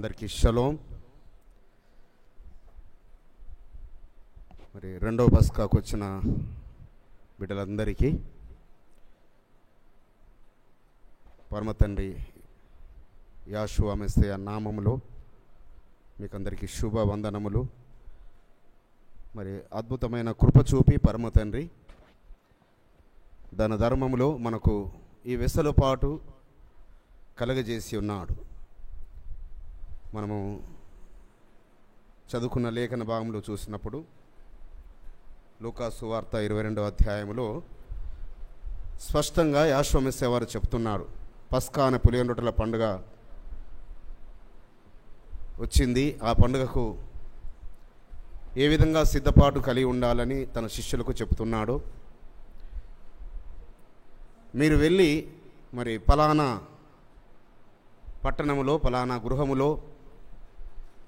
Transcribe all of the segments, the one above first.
అందరికీ షలోం. మరి రెండవ పస్కాకు వచ్చిన బిడ్డలందరికీ పరమ తండ్రి యాషువా మెస్సీయ నామములో మీకు అందరికీ శుభ వందనములు. మరి అద్భుతమైన కృప చూపి పరమ తండ్రి దాని ధర్మములో మనకు ఈ వెసులుబాటు కలగజేసి ఉన్నాడు. మనము చదువుకున్న లేఖన భాగంలో చూసినప్పుడు లూకా సువార్త 22వ అధ్యాయంలో స్పష్టంగా యాషువా మెస్సీయ వారు చెప్తున్నారు, పస్కా అనే పులియని రొట్టెల పండుగ వచ్చింది. ఆ పండుగకు ఏ విధంగా సిద్ధపాటు కలిగి ఉండాలని తన శిష్యులకు చెప్తున్నాడు. మీరు వెళ్ళి మరి ఫలానా పట్టణములో ఫలానా గృహములో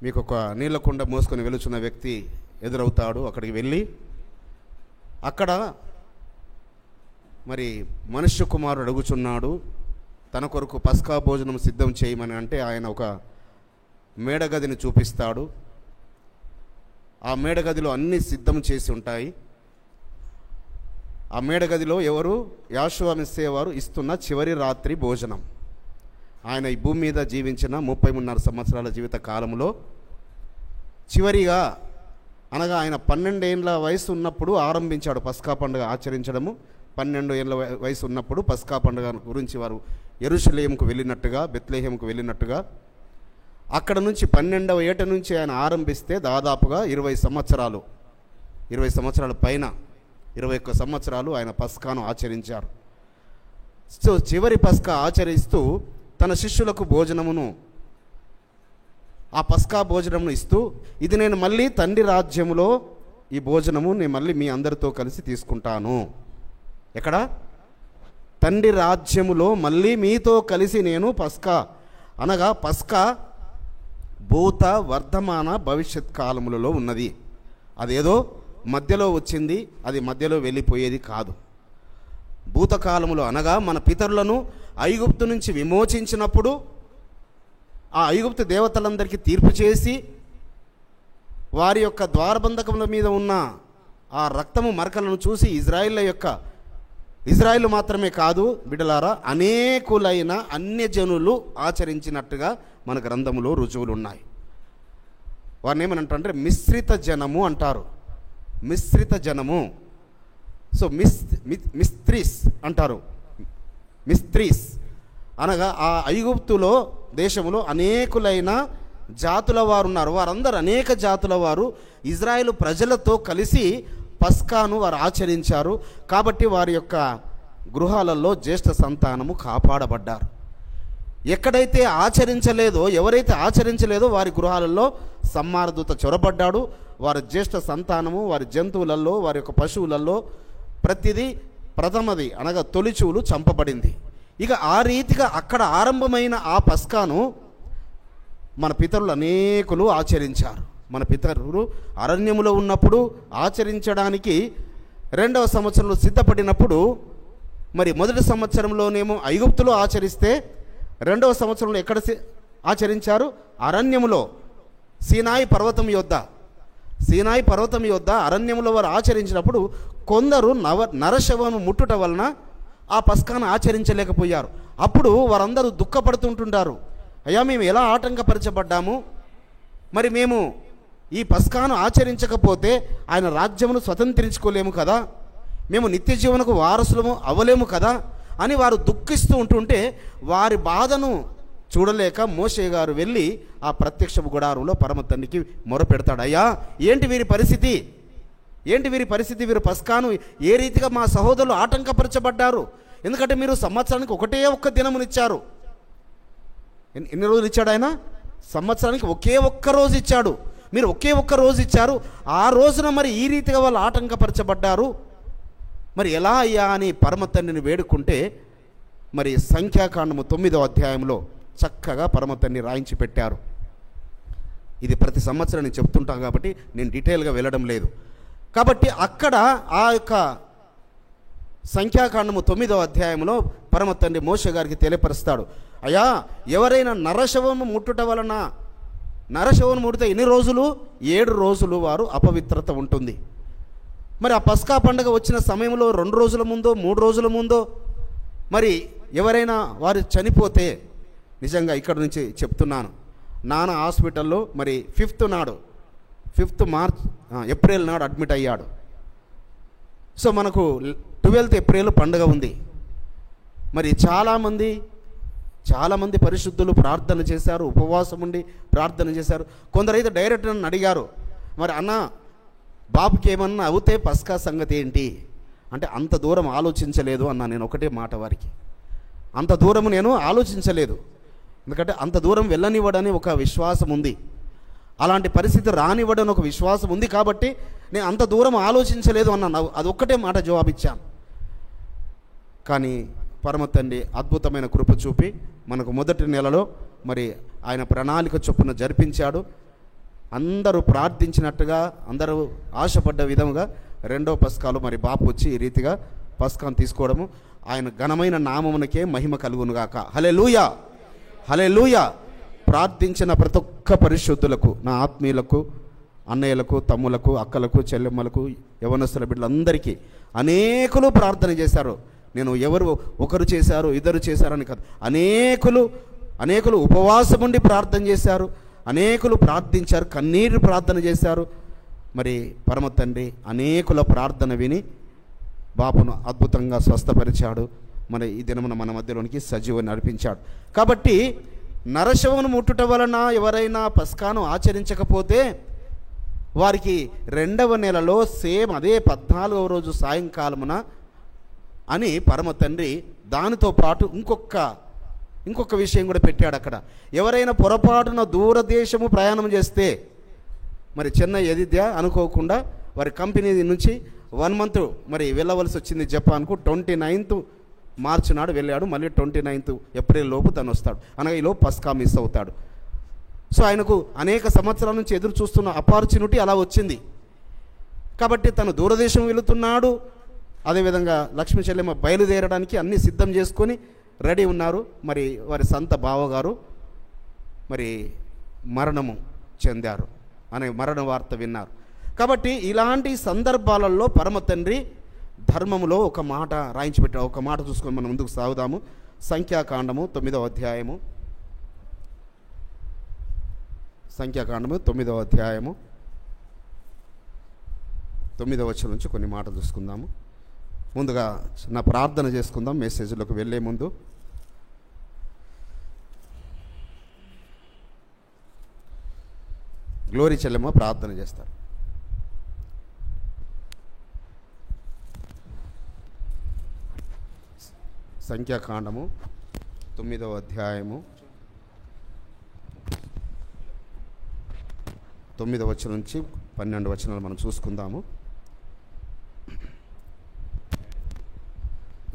మీకు ఒక నీళ్ళ కుండ మోసుకొని వెళుచున్న వ్యక్తి ఎదురవుతాడు. అక్కడికి వెళ్ళి అక్కడ మరి మనుష్య కుమారుడు అడుగుచున్నాడు, తన కొరకు పస్కా భోజనం సిద్ధం చేయమని. అంటే ఆయన ఒక మేడగదిని చూపిస్తాడు. ఆ మేడగదిలో అన్నీ సిద్ధం చేసి ఉంటాయి. ఆ మేడగదిలో ఎవరు? యాషువా మెస్సీయ వారు ఇస్తున్న చివరి రాత్రి భోజనం. ఆయన ఈ భూమి మీద జీవించిన 33.5 సంవత్సరాల జీవిత కాలంలో చివరిగా అనగా ఆయన 12 ఏళ్ళ వయసు ఉన్నప్పుడు ఆరంభించాడు పస్కా పండుగ ఆచరించడము. 12 ఏళ్ళ వయసు ఉన్నప్పుడు పస్కా పండుగ గురించి వారు యెరూషలేముకు వెళ్ళినట్టుగా, బెత్లెహేముకు వెళ్ళినట్టుగా అక్కడ నుంచి 12వ ఏట నుంచి ఆయన ఆరంభిస్తే దాదాపుగా 20 సంవత్సరాల పైన 21 సంవత్సరాలు ఆయన పస్కాను ఆచరించారు. సో చివరి పస్కా ఆచరిస్తూ తన శిష్యులకు భోజనమును, ఆ పస్కా భోజనమును ఇస్తూ, ఇది నేను మళ్ళీ తండ్రి రాజ్యములో ఈ భోజనము నేను మళ్ళీ మీ అందరితో కలిసి తీసుకుంటాను. ఎక్కడ? తండ్రి రాజ్యములో మళ్ళీ మీతో కలిసి నేను పస్కా అనగా పస్కా భూత వర్ధమాన భవిష్యత్ కాలములలో ఉన్నది. అదేదో మధ్యలో వచ్చింది, అది మధ్యలో వెళ్ళిపోయేది కాదు. భూతకాలములో అనగా మన పితరులను ఐగుప్తు నుంచి విమోచించినప్పుడు ఆ ఐగుప్తు దేవతలందరికీ తీర్పు చేసి వారి యొక్క ద్వారబంధకముల మీద ఉన్న ఆ రక్తము మరకలను చూసి ఇజ్రాయిల్ మాత్రమే కాదు బిడ్డలారా, అనేకులైన అన్యజనులు ఆచరించినట్టుగా మన గ్రంథములో రుజువులు ఉన్నాయి. వారిని ఏమనంటే మిశ్రిత జనము అంటారు. మిశ్రిత జనము. సో మిస్త్రీస్ అంటారు. మిస్త్రీస్ అనగా ఆ ఐగుప్తులో దేశంలో అనేకులైన జాతుల వారు ఉన్నారు. వారందరూ అనేక జాతుల వారు ఇజ్రాయేలు ప్రజలతో కలిసి పస్కాను వారు ఆచరించారు. కాబట్టి వారి యొక్క గృహాలలో జ్యేష్ఠ సంతానము కాపాడబడ్డారు. ఎక్కడైతే ఎవరైతే ఆచరించలేదో వారి గృహాలలో సంహారదూత చొరబడ్డాడు. వారి జ్యేష్ఠ సంతానము వారి జంతువులలో, వారి యొక్క పశువులలో ప్రతిదీ ప్రథమది అనగా తొలిచూలు చంపబడింది. ఇక ఆ రీతిగా అక్కడ ఆరంభమైన ఆ పస్కాను మన పితరులు అనేకులు ఆచరించారు. మన పితరులు అరణ్యములో ఉన్నప్పుడు ఆచరించడానికి 2వ సంవత్సరంలో సిద్ధపడినప్పుడు, మరి మొదటి సంవత్సరంలోనేమో ఐగుప్తులో ఆచరిస్తే 2వ సంవత్సరంలో ఎక్కడ ఆచరించారు? అరణ్యములో సీనాయి పర్వతం యొద్ద అరణ్యంలో వారు ఆచరించినప్పుడు కొందరు నరశవము ముట్టుట వలన ఆ పస్కాను ఆచరించలేకపోయారు. అప్పుడు వారందరూ దుఃఖపడుతుంటుంటారు, అయ్యా మేము ఎలా ఆటంకపరచబడ్డాము, మరి మేము ఈ పస్కాను ఆచరించకపోతే ఆయన రాజ్యమును స్వతంత్రించుకోలేము కదా, మేము నిత్య జీవనకు వారసులము అవ్వలేము కదా అని వారు దుఃఖిస్తూ ఉంటుంటే వారి బాధను చూడలేక మోషే గారు వెళ్ళి ఆ ప్రత్యక్ష గుడారంలో పరమ తండ్రికి మొరపెడతాడు, అయ్యా ఏంటి వీరి పరిస్థితి, వీరు పస్కాను ఏ రీతిగా మా సహోదరులు ఆటంకపరచబడ్డారు. ఎందుకంటే మీరు సంవత్సరానికి ఒక్క దినమునిచ్చారు. ఎన్ని రోజులు ఇచ్చాడు ఆయన? సంవత్సరానికి ఒక్క రోజు ఇచ్చాడు. మీరు ఒక్క రోజు ఇచ్చారు. ఆ రోజున మరి ఈ రీతిగా వాళ్ళు ఆటంకపరచబడ్డారు, మరి ఎలా అయ్యా అని పరమ తండ్రిని వేడుకుంటే, మరి సంఖ్యాకాండము 9వ అధ్యాయంలో చక్కగా పరమ తండ్రి రాయించి పెట్టారు. ఇది ప్రతి సంవత్సరం నేను చెప్తుంటాను కాబట్టి నేను డీటెయిల్గా వెళ్ళడం లేదు. కాబట్టి అక్కడ ఆ యొక్క సంఖ్యాకాండము 9వ అధ్యాయంలో పరమ తండ్రి మోషే గారికి తెలియపరుస్తాడు, అయ్యా ఎవరైనా నరశవము ముట్టుట వలన నరశవను ముడితే ఎన్ని రోజులు? 7 రోజులు వారు అపవిత్రత ఉంటుంది. మరి ఆ పస్కా పండుగ వచ్చిన సమయంలో 2 రోజుల ముందో 3 రోజుల ముందో మరి ఎవరైనా వారు చనిపోతే, నిజంగా ఇక్కడ నుంచి చెప్తున్నాను, నాన్న హాస్పిటల్లో మరి 5th మార్చ్ ఏప్రిల్ నాడు అడ్మిట్ అయ్యాడు. సో మనకు 12th ఏప్రిల్ పండుగ ఉంది. మరి చాలామంది పరిశుద్ధులు ప్రార్థన చేశారు, ఉపవాసం ఉండి ప్రార్థన చేశారు. కొందరైతే డైరెక్ట్ నన్ను అడిగారు, మరి అన్న బాబుకి ఏమన్నా అవుతే పస్కా సంగతి ఏంటి అంటే, అంత దూరం ఆలోచించలేదు అన్న. నేను ఒకటే మాట వారికి, అంత దూరం నేను ఆలోచించలేదు, ఎందుకంటే అంత దూరం వెళ్ళనివ్వడని ఒక విశ్వాసం ఉంది, అలాంటి పరిస్థితి రానివ్వడని ఒక విశ్వాసం ఉంది, కాబట్టి నేను అంత దూరం ఆలోచించలేదు అన్న. అది ఒక్కటే మాట జవాబిచ్చాను. కానీ పరమ తండ్రి అద్భుతమైన కృప చూపి మనకు మొదటి నెలలో మరి ఆయన ప్రణాళిక చొప్పున జరిపించాడు. అందరూ ప్రార్థించినట్టుగా, అందరూ ఆశపడ్డ విధముగా 2వ పస్కాలో మరి బాపు వచ్చి ఈ రీతిగా పస్కాను తీసుకోవడము, ఆయన ఘనమైన నామమునకే మహిమ కలుగునుగాక. హల్లెలూయా, హల్లెలూయా. ప్రార్థించిన ప్రతి ఒక్క పరిశుద్ధులకు, నా ఆత్మీయులకు, అన్నయ్యలకు, తమ్ములకు, అక్కలకు, చెల్లెమ్మలకు, యవనస్తుల బిడ్డలందరికీ అనేకులు ప్రార్థన చేశారు. నేను ఎవరు ఒకరు చేశారు, ఇద్దరు చేశారని కాదు, అనేకులు ఉపవాసం ఉండి ప్రార్థన చేశారు, అనేకులు ప్రార్థించారు, కన్నీరు ప్రార్థన చేశారు. మరి పరమ తండ్రి అనేకుల ప్రార్థన విని బాపును అద్భుతంగా స్వస్థపరిచాడు. మరి ఈ దినమున మన మధ్యలోనికి సజీవుని నడిపించాడు. కాబట్టి నరశవను ముట్టుట వలన ఎవరైనా పస్కాను ఆచరించకపోతే వారికి 2వ నెలలో సేమ్ అదే 14వ రోజు సాయంకాలమున అని పరమ తండ్రి దానితో పాటు ఇంకొక విషయం కూడా పెట్టాడు అక్కడ. ఎవరైనా పొరపాటున దూరదేశము ప్రయాణం చేస్తే, మరి చెన్నై ఎదిద్య అనుకోకుండా వారి కంపెనీ నుంచి 1 month మరి వెళ్ళవలసి వచ్చింది జపాన్కు. 29th మార్చి నాడు వెళ్ళాడు, మళ్ళీ 29th ఏప్రిల్ లోపు తను వస్తాడు, అనగా ఈలోపు పస్కా మిస్ అవుతాడు. సో ఆయనకు అనేక సంవత్సరాల నుంచి ఎదురు చూస్తున్న ఆపర్చునిటీ అలా వచ్చింది. కాబట్టి తను దూరదేశం వెళుతున్నాడు. అదేవిధంగా లక్ష్మీ చెల్లెమ్మ బయలుదేరడానికి అన్నీ సిద్ధం చేసుకొని రెడీ ఉన్నారు. మరి వారి సంత బావగారు మరి మరణము చెందారు అనే మరణ వార్త విన్నారు. కాబట్టి ఇలాంటి సందర్భాలలో పరమ తండ్రి ధర్మములో ఒక మాట రాయించి పెట్టాడు. ఒక మాట చూసుకొని మనం ముందుకు సాగుదాము. సంఖ్యాకాండము 9వ అధ్యాయము, సంఖ్యాకాండము 9వ అధ్యాయము 9వ వచనం నుంచి కొన్ని మాటలు చూసుకుందాము. ముందుగా నా ప్రార్థన చేసుకుందాం మెసేజ్లోకి వెళ్ళే ముందు. గ్లోరీ చెల్లెమ్మ ప్రార్థన చేస్తారు. సంఖ్యాకాండము 9వ అధ్యాయము 9వ వచనం నుంచి 12 వచనాలు మనం చూసుకుందాము.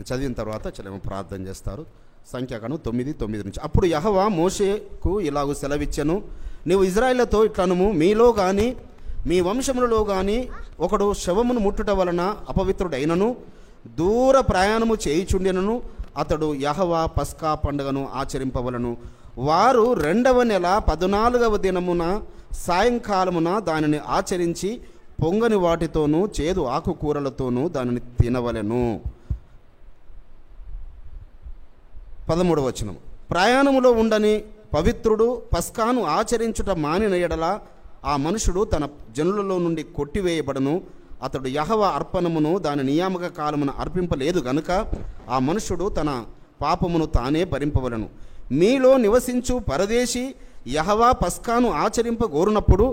చదివిన తర్వాత చెల్లెమ్మ ప్రార్థన చేస్తారు. సంఖ్యాకాండం 9:9 నుంచి. అప్పుడు యెహోవా మోషేకు ఇలాగూ సెలవిచ్చెను, నీవు ఇశ్రాయేలుతో ఇట్లనుము, మీలో కానీ మీ వంశములలో కానీ ఒకడు శవమును ముట్టుట వలన అపవిత్రుడైనను దూర ప్రయాణము చేయుచుండెనను అతడు యెహోవా పస్కా పండుగను ఆచరింపవలను. వారు 2వ నెల 14వ దినమున సాయంకాలమున దానిని ఆచరించి పొంగని వాటితోనూ చేదు ఆకుకూరలతోనూ దానిని తినవలెను. 13వ వచనం. ప్రయాణములో ఉండని పవిత్రుడు పస్కాను ఆచరించుట మానిన ఎడల ఆ మనుషుడు తన జనులలో నుండి కొట్టివేయబడను. అతడు యెహోవా అర్పణమును దాని నియామక కాలమున అర్పింపలేదు గనుక ఆ మనుషుడు తన పాపమును తానే భరింపవలను. మీలో నివసించు పరదేశి యెహోవా పస్కాను ఆచరింపగోరునప్పుడు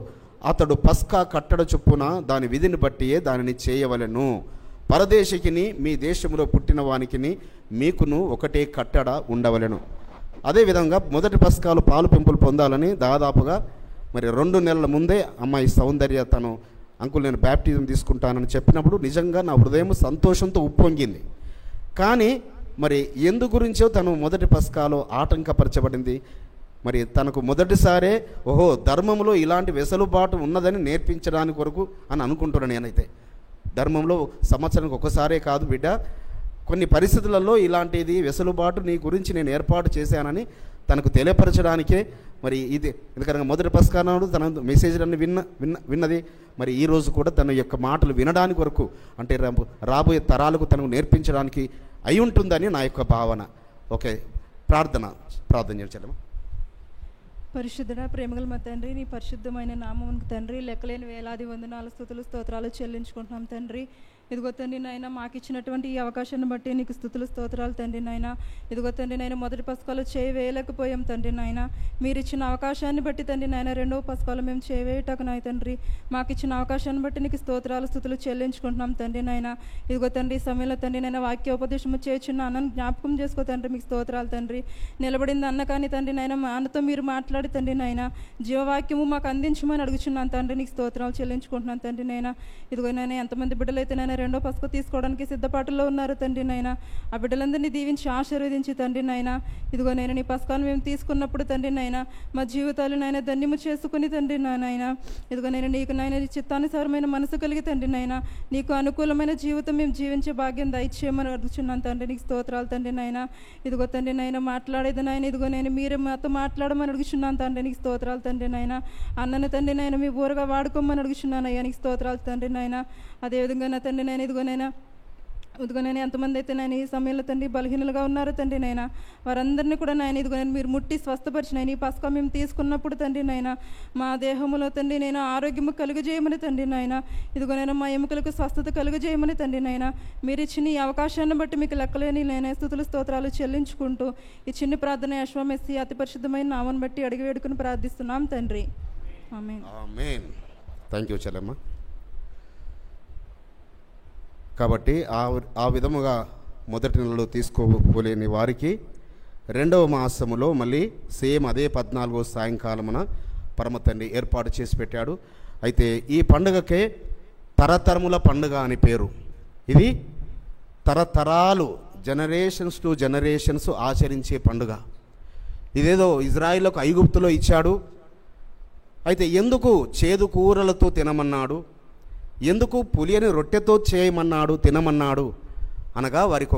అతడు పస్కా కట్టడ చొప్పున దాని విధిని బట్టియే దానిని చేయవలెను. పరదేశికిని మీ దేశంలో పుట్టిన వానికిని మీకును ఒకటే కట్టడ ఉండవలెను. అదేవిధంగా మొదటి పస్కాలు పాలు పెంపులు పొందాలని దాదాపుగా మరి 2 నెలల ముందే అమ్మాయి సౌందర్య తను అంకుల్ నేను బ్యాప్టిజం తీసుకుంటానని చెప్పినప్పుడు నిజంగా నా హృదయం సంతోషంతో ఉప్పొంగింది. కానీ మరి ఎందు గురించో తను మొదటి పస్కాలో ఆటంకపరచబడింది. మరి తనకు మొదటిసారే ఓహో ధర్మంలో ఇలాంటి వెసులుబాటు ఉన్నదని నేర్పించడానికి కొరకు అని అనుకుంటున్నాను. నేనైతే ధర్మంలో సంవత్సరానికి ఒకసారే కాదు బిడ్డ, కొన్ని పరిస్థితులలో ఇలాంటిది వెసులుబాటు నీ గురించి నేను ఏర్పాటు చేశానని తనకు తెలియపరచడానికే మరి ఇది. ఎందుకనగా మొదటి పస్కా నాడు తన మెసేజ్లన్నీ విన్నది. మరి ఈరోజు కూడా తన యొక్క మాటలు వినడానికి వరకు, అంటే రాబోయే తరాలకు తనకు నేర్పించడానికి అయి ఉంటుందని నా యొక్క భావన. ఓకే, ప్రార్థన చేద్దామా. పరిశుద్ధుడా, ప్రేమగల మా తండ్రి, నీ పరిశుద్ధమైన నామమునకు తండ్రి లెక్కలేని వేలాది వందనాలు స్తుతులు స్తోత్రాలు చెల్లించుకుంటున్నాం తండ్రి. ఇదిగో తండ్రి నాయన, మాకు ఇచ్చినటువంటి ఈ అవకాశాన్ని బట్టి నీకు స్తుతులు స్తోత్రాలు తండ్రి నాయన. ఇదిగో తండ్రి నాయన, మొదటి పస్కాలో చేయవేయలేకపోయాం తండ్రి నాయన. మీరు ఇచ్చిన అవకాశాన్ని బట్టి తండ్రి నాయన, రెండవ పస్కాలో మేము చేయవేయటకు నాయ తండ్రి, మాకు ఇచ్చిన అవకాశాన్ని బట్టి నీకు స్తోత్రాలు స్తుతులు చెల్లించుకుంటున్నాం తండ్రి నాయన. ఇదిగో తండ్రి, సమయంలో తండ్రి నాయన వాక్యోపదేశము చేయుచున్న అన్నను జ్ఞాపకం చేసుకో తండ్రి, మీకు స్తోత్రాలు తండ్రి. నిలబడింది అన్న కానీ తండ్రి నాయన, మా అన్నతో మీరు మాట్లాడి తండ్రి నాయన, జీవవాక్యము మాకు అందించమని అడుగుచున్నాను తండ్రి, నీకు స్తోత్రాలు చెల్లించుకుంటున్నాను తండ్రి నాయన. ఇదిగో నాయన, ఎంతమంది బిడ్డలైతే నాయన రెండో పస్కా తీసుకోవడానికి సిద్ధపాటులో ఉన్నారు తండ్రి నాయన, ఆ బిడ్డలందరినీ దీవించి ఆశీర్వదించి తండ్రి నాయన. ఇదిగో నేను నీ పస్కాను మేము తీసుకున్నప్పుడు తండ్రి నాయన, మా జీవితాలు నాయన ధన్యము చేసుకుని తండ్రి నాయన, ఇదిగో నేను నీకు నాయన చిత్తానుసారమైన మనసు కలిగి తండ్రి నాయన, నీకు అనుకూలమైన జీవితం మేము జీవించే భాగ్యం దయచేయమని అడుగుచున్నాను తండ్రి, నీకు స్తోత్రాలు తండ్రి నాయన. ఇదిగో తండ్రి నాయన, మాట్లాడేది నాయన, ఇదిగో నేను మీరే మాతో మాట్లాడమని అడుగుచున్నాను తండ్రి, నీకు స్తోత్రాలు తండ్రి నాయన. అన్నను తండ్రి నాయన మీ ఊరుగా వాడుకోమని అడుగుచున్నాను అయ్యా, నీకు స్తోత్రాలు తండ్రి నాయన. అదేవిధంగా నా తండ్రి నాయన, ఇదిగో నేను ఎంతమంది అయితే నేను ఈ సమయంలో తండ్రి బలహీనలుగా ఉన్నారు తండ్రి నాయన, వారందరినీ కూడా నాయన ఇదిగో నేను మీరు ముట్టి స్వస్థపరిచిన ఈ పస్కా మేము తీసుకున్నప్పుడు తండ్రి నాయన, మా దేహములో తండ్రి నేను ఆరోగ్యము కలుగజేయమని తండ్రి నాయన, ఇదిగో నేను మా ఎముకలకు స్వస్థత కలుగజేయమని తండ్రి నాయన, మీరు ఇచ్చిన ఈ అవకాశాన్ని బట్టి మీకు లెక్కలేని నేను స్తుతులు స్తోత్రాలు చెల్లించుకుంటూ ఈ చిన్న ప్రార్థన యెహోవా అతి పరిశుద్ధమైన నామమును బట్టి అడిగి వేడుకుని ప్రార్థిస్తున్నాం తండ్రి, ఆమేన్. ఆమేన్. థ్యాంక్ యూ చెల్లెమ్మ. కాబట్టి ఆ విధముగా మొదటి నెలలో తీసుకోలేని వారికి రెండవ మాసములో మళ్ళీ సేమ్ అదే 14వ సాయంకాలమున పరమ తండ్రి ఏర్పాటు చేసి పెట్టాడు. అయితే ఈ పండుగకే తరతరముల పండుగ అని పేరు. ఇది తరతరాలు, జనరేషన్స్ టు జనరేషన్స్ ఆచరించే పండుగ. ఇదేదో ఇజ్రాయిల్కు ఐగుప్తులో ఇచ్చాడు. అయితే ఎందుకు చేదు కూరలతో తినమన్నాడు, ఎందుకు పులియని రొట్టెతో చేయమన్నాడు, తినమన్నాడు అనగా వారికి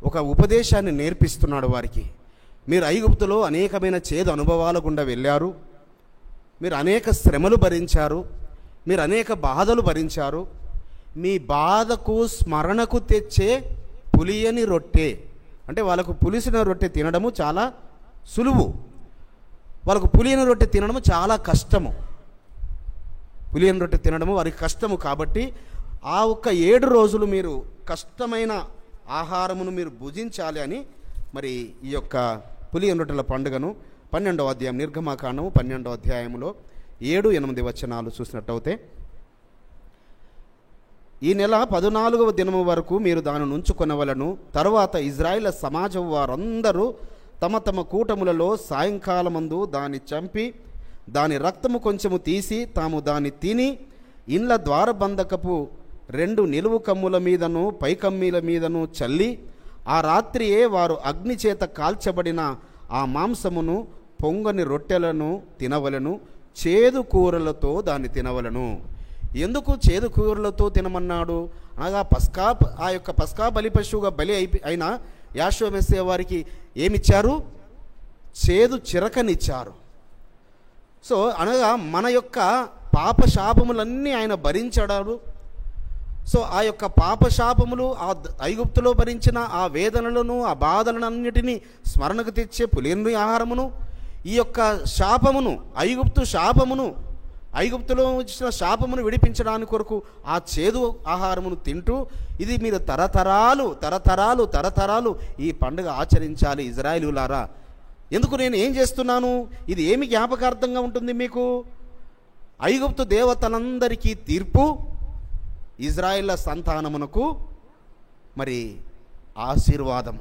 ఒక ఉపదేశాన్ని నేర్పిస్తున్నాడు. వారికి మీరు ఐగుప్తులో అనేకమైన చేదు అనుభవాల గుండా వెళ్ళారు, మీరు అనేక శ్రమలు భరించారు, మీరు అనేక బాధలు భరించారు. మీ బాధకు స్మరణకు తెచ్చే పులియని రొట్టె, అంటే వాళ్ళకు పులిసిన రొట్టె తినడము చాలా సులువు, వాళ్ళకు పులియని రొట్టె తినడము చాలా కష్టము. పులియని రొట్టె తినడము వారికి కష్టము. కాబట్టి ఆ ఒక్క 7 రోజులు మీరు కష్టమైన ఆహారమును మీరు భుజించాలి అని మరి ఈ యొక్క పులియని రొట్టెల పండుగను 12వ అధ్యాయం నిర్గమాకాండము 12వ అధ్యాయంలో 7-8 వచనాలు చూసినట్టయితే, ఈ నెల 14వ దినము వరకు మీరు దానిని ఉంచుకొనవలను. తరువాత ఇజ్రాయేల్ సమాజం వారందరూ తమ తమ కూటములలో సాయంకాలమందు దాన్ని చంపి దాని రక్తము కొంచెము తీసి తాము దాన్ని తిని ఇండ్ల ద్వారబంధకపు 2 నిలువు కమ్ముల మీదను పైకమ్మీల మీదను చల్లి ఆ రాత్రియే వారు అగ్ని చేత కాల్చబడిన ఆ మాంసమును పొంగని రొట్టెలను తినవలను, చేదు కూరలతో దాన్ని తినవలను. ఎందుకు చేదు కూరలతో తినమన్నాడు అనగా ఆ యొక్క పస్కా బలి పశువుగా బలి అయిన యెహోవా మెస్సియా వారికి ఏమిచ్చారు? చేదు చిరకనిచ్చారు. సో అనగా మన యొక్క పాపశాపములన్నీ ఆయన భరించాడు. సో ఆ యొక్క పాపశాపములు, ఆ ఐగుప్తులో భరించిన ఆ వేదనలను, ఆ బాధలన్నిటినీ స్మరణకు తెచ్చే పులియని ఆహారమును, ఈ యొక్క శాపమును, ఐగుప్తులో వచ్చిన శాపమును విడిపించడానికి కొరకు ఆ చేదు ఆహారమును తింటూ, ఇది మీరు తరతరాలు ఈ పండుగ ఆచరించాలి ఇజ్రాయేలులారా. ఎందుకు నేను ఏం చేస్తున్నాను? ఇది ఏమి జ్ఞాపకార్థంగా ఉంటుంది మీకు? ఐగుప్తు దేవతలందరికీ తీర్పు, ఇజ్రాయేల్ సంతానమునకు మరి ఆశీర్వాదం.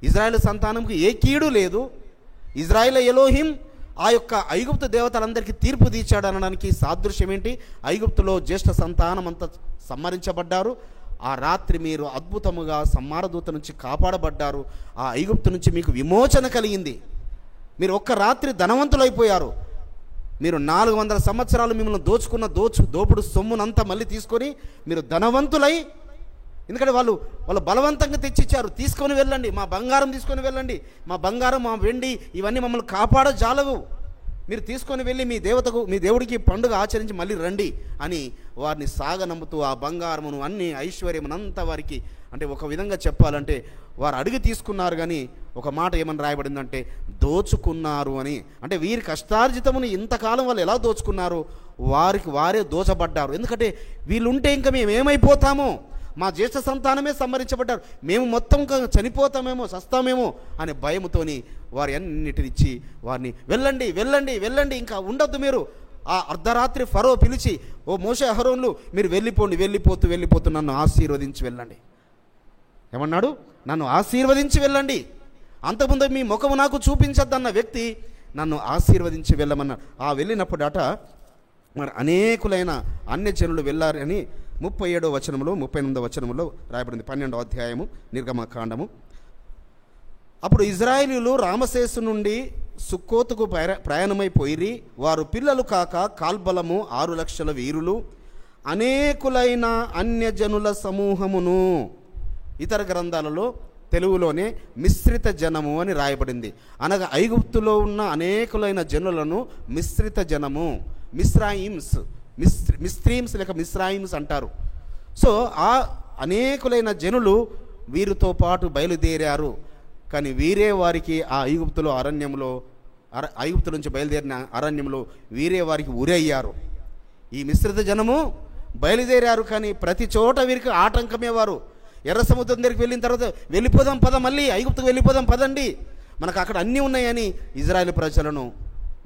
ఇజ్రాయేల్ సంతానంకు ఏ కీడు లేదు. ఇజ్రాయేల్ ఎలోహిం ఆ యొక్క ఐగుప్తు దేవతలందరికీ తీర్పు తీర్చాడు అనడానికి సాదృశ్యం ఏంటి? ఐగుప్తులో జ్యేష్ఠ సంతానం అంతా సంహరించబడ్డారు. ఆ రాత్రి మీరు అద్భుతముగా సంహారదూత నుంచి కాపాడబడ్డారు. ఆ ఐగుప్తు నుంచి మీకు విమోచన కలిగింది. మీరు ఒక్క రాత్రి ధనవంతులైపోయారు. మీరు 400 సంవత్సరాలు మిమ్మల్ని దోపుడు సొమ్మునంతా మళ్ళీ తీసుకొని మీరు ధనవంతులై ఎందుకంటే వాళ్ళు బలవంతంగా తెచ్చిచ్చారు. తీసుకొని వెళ్ళండి, మా బంగారం తీసుకొని వెళ్ళండి, మా బంగారం మా వెండి ఇవన్నీ మమ్మల్ని కాపాడజాలవు, మీరు తీసుకొని వెళ్ళి మీ దేవుడికి పండుగ ఆచరించి మళ్ళీ రండి అని వారిని సాగనమ్ముతూ ఆ బంగారమును అన్ని ఐశ్వర్యమునంతా వారికి, అంటే ఒక విధంగా చెప్పాలంటే వారు అడిగి తీసుకున్నారు, కానీ ఒక మాట ఏమని రాయబడిందంటే దోచుకున్నారు అని. అంటే వీరి కష్టార్జితమును ఇంతకాలం వాళ్ళు ఎలా దోచుకున్నారు, వారే దోచబడ్డారు. ఎందుకంటే వీళ్ళుంటే ఇంకా మేము ఏమైపోతామో, మా జ్యేష్ఠ సంతానమే సంహరించబడ్డారు, మేము మొత్తం చనిపోతామేమో, సస్తామేమో అనే భయముతోని వారి అన్నిటినిచ్చి వారిని వెళ్ళండి వెళ్ళండి వెళ్ళండి, ఇంకా ఉండొద్దు మీరు. ఆ అర్ధరాత్రి ఫరో పిలిచి, ఓ మోషే అహరోన్లు మీరు వెళ్ళిపోతూ నన్ను ఆశీర్వదించి వెళ్ళండి. ఏమన్నాడు? నన్ను ఆశీర్వదించి వెళ్ళండి. అంతకుముందు మీ ముఖము నాకు చూపించద్దన్న వ్యక్తి నన్ను ఆశీర్వదించి వెళ్ళమన్నాడు. ఆ వెళ్ళినప్పుడట మరి అనేకులైన అన్యజనులు వెళ్ళారని 37వ వచనములో 38వ వచనములో రాయబడింది. 12వ అధ్యాయము నిర్గమకాండము. అప్పుడు ఇజ్రాయేలీయులు రామసేసు నుండి సుక్కోతుకు ప్రయాణమైపోయిరి. వారు పిల్లలు కాక కాల్బలము 6 లక్షల వీరులు, అనేకులైన అన్యజనుల సమూహమును. ఇతర గ్రంథాలలో తెలుగులోనే మిశ్రిత జనము అని రాయబడింది. అనగా ఐగుప్తులో ఉన్న అనేకులైన జనులను మిశ్రిత జనము, మిస్త్రీమ్స్ లేక మిస్రాయిమ్స్ అంటారు. సో ఆ అనేకులైన జనులు వీరితో పాటు బయలుదేరారు. కానీ వీరే వారికి ఆ ఐగుప్తు నుంచి బయలుదేరిన అరణ్యంలో వీరే వారికి ఉరయ్యారు. ఈ మిశ్రిత జనము బయలుదేరారు, కానీ ప్రతి చోట వీరికి ఆటంకమే. వారు ఎర్ర సముద్రం దగ్గరికి వెళ్ళిన తర్వాత వెళ్ళిపోదాం పద, మళ్ళీ ఐగుప్తుకు వెళ్ళిపోదాం పదండి, మనకు అక్కడ అన్నీ ఉన్నాయని ఇజ్రాయేల్ ప్రజలను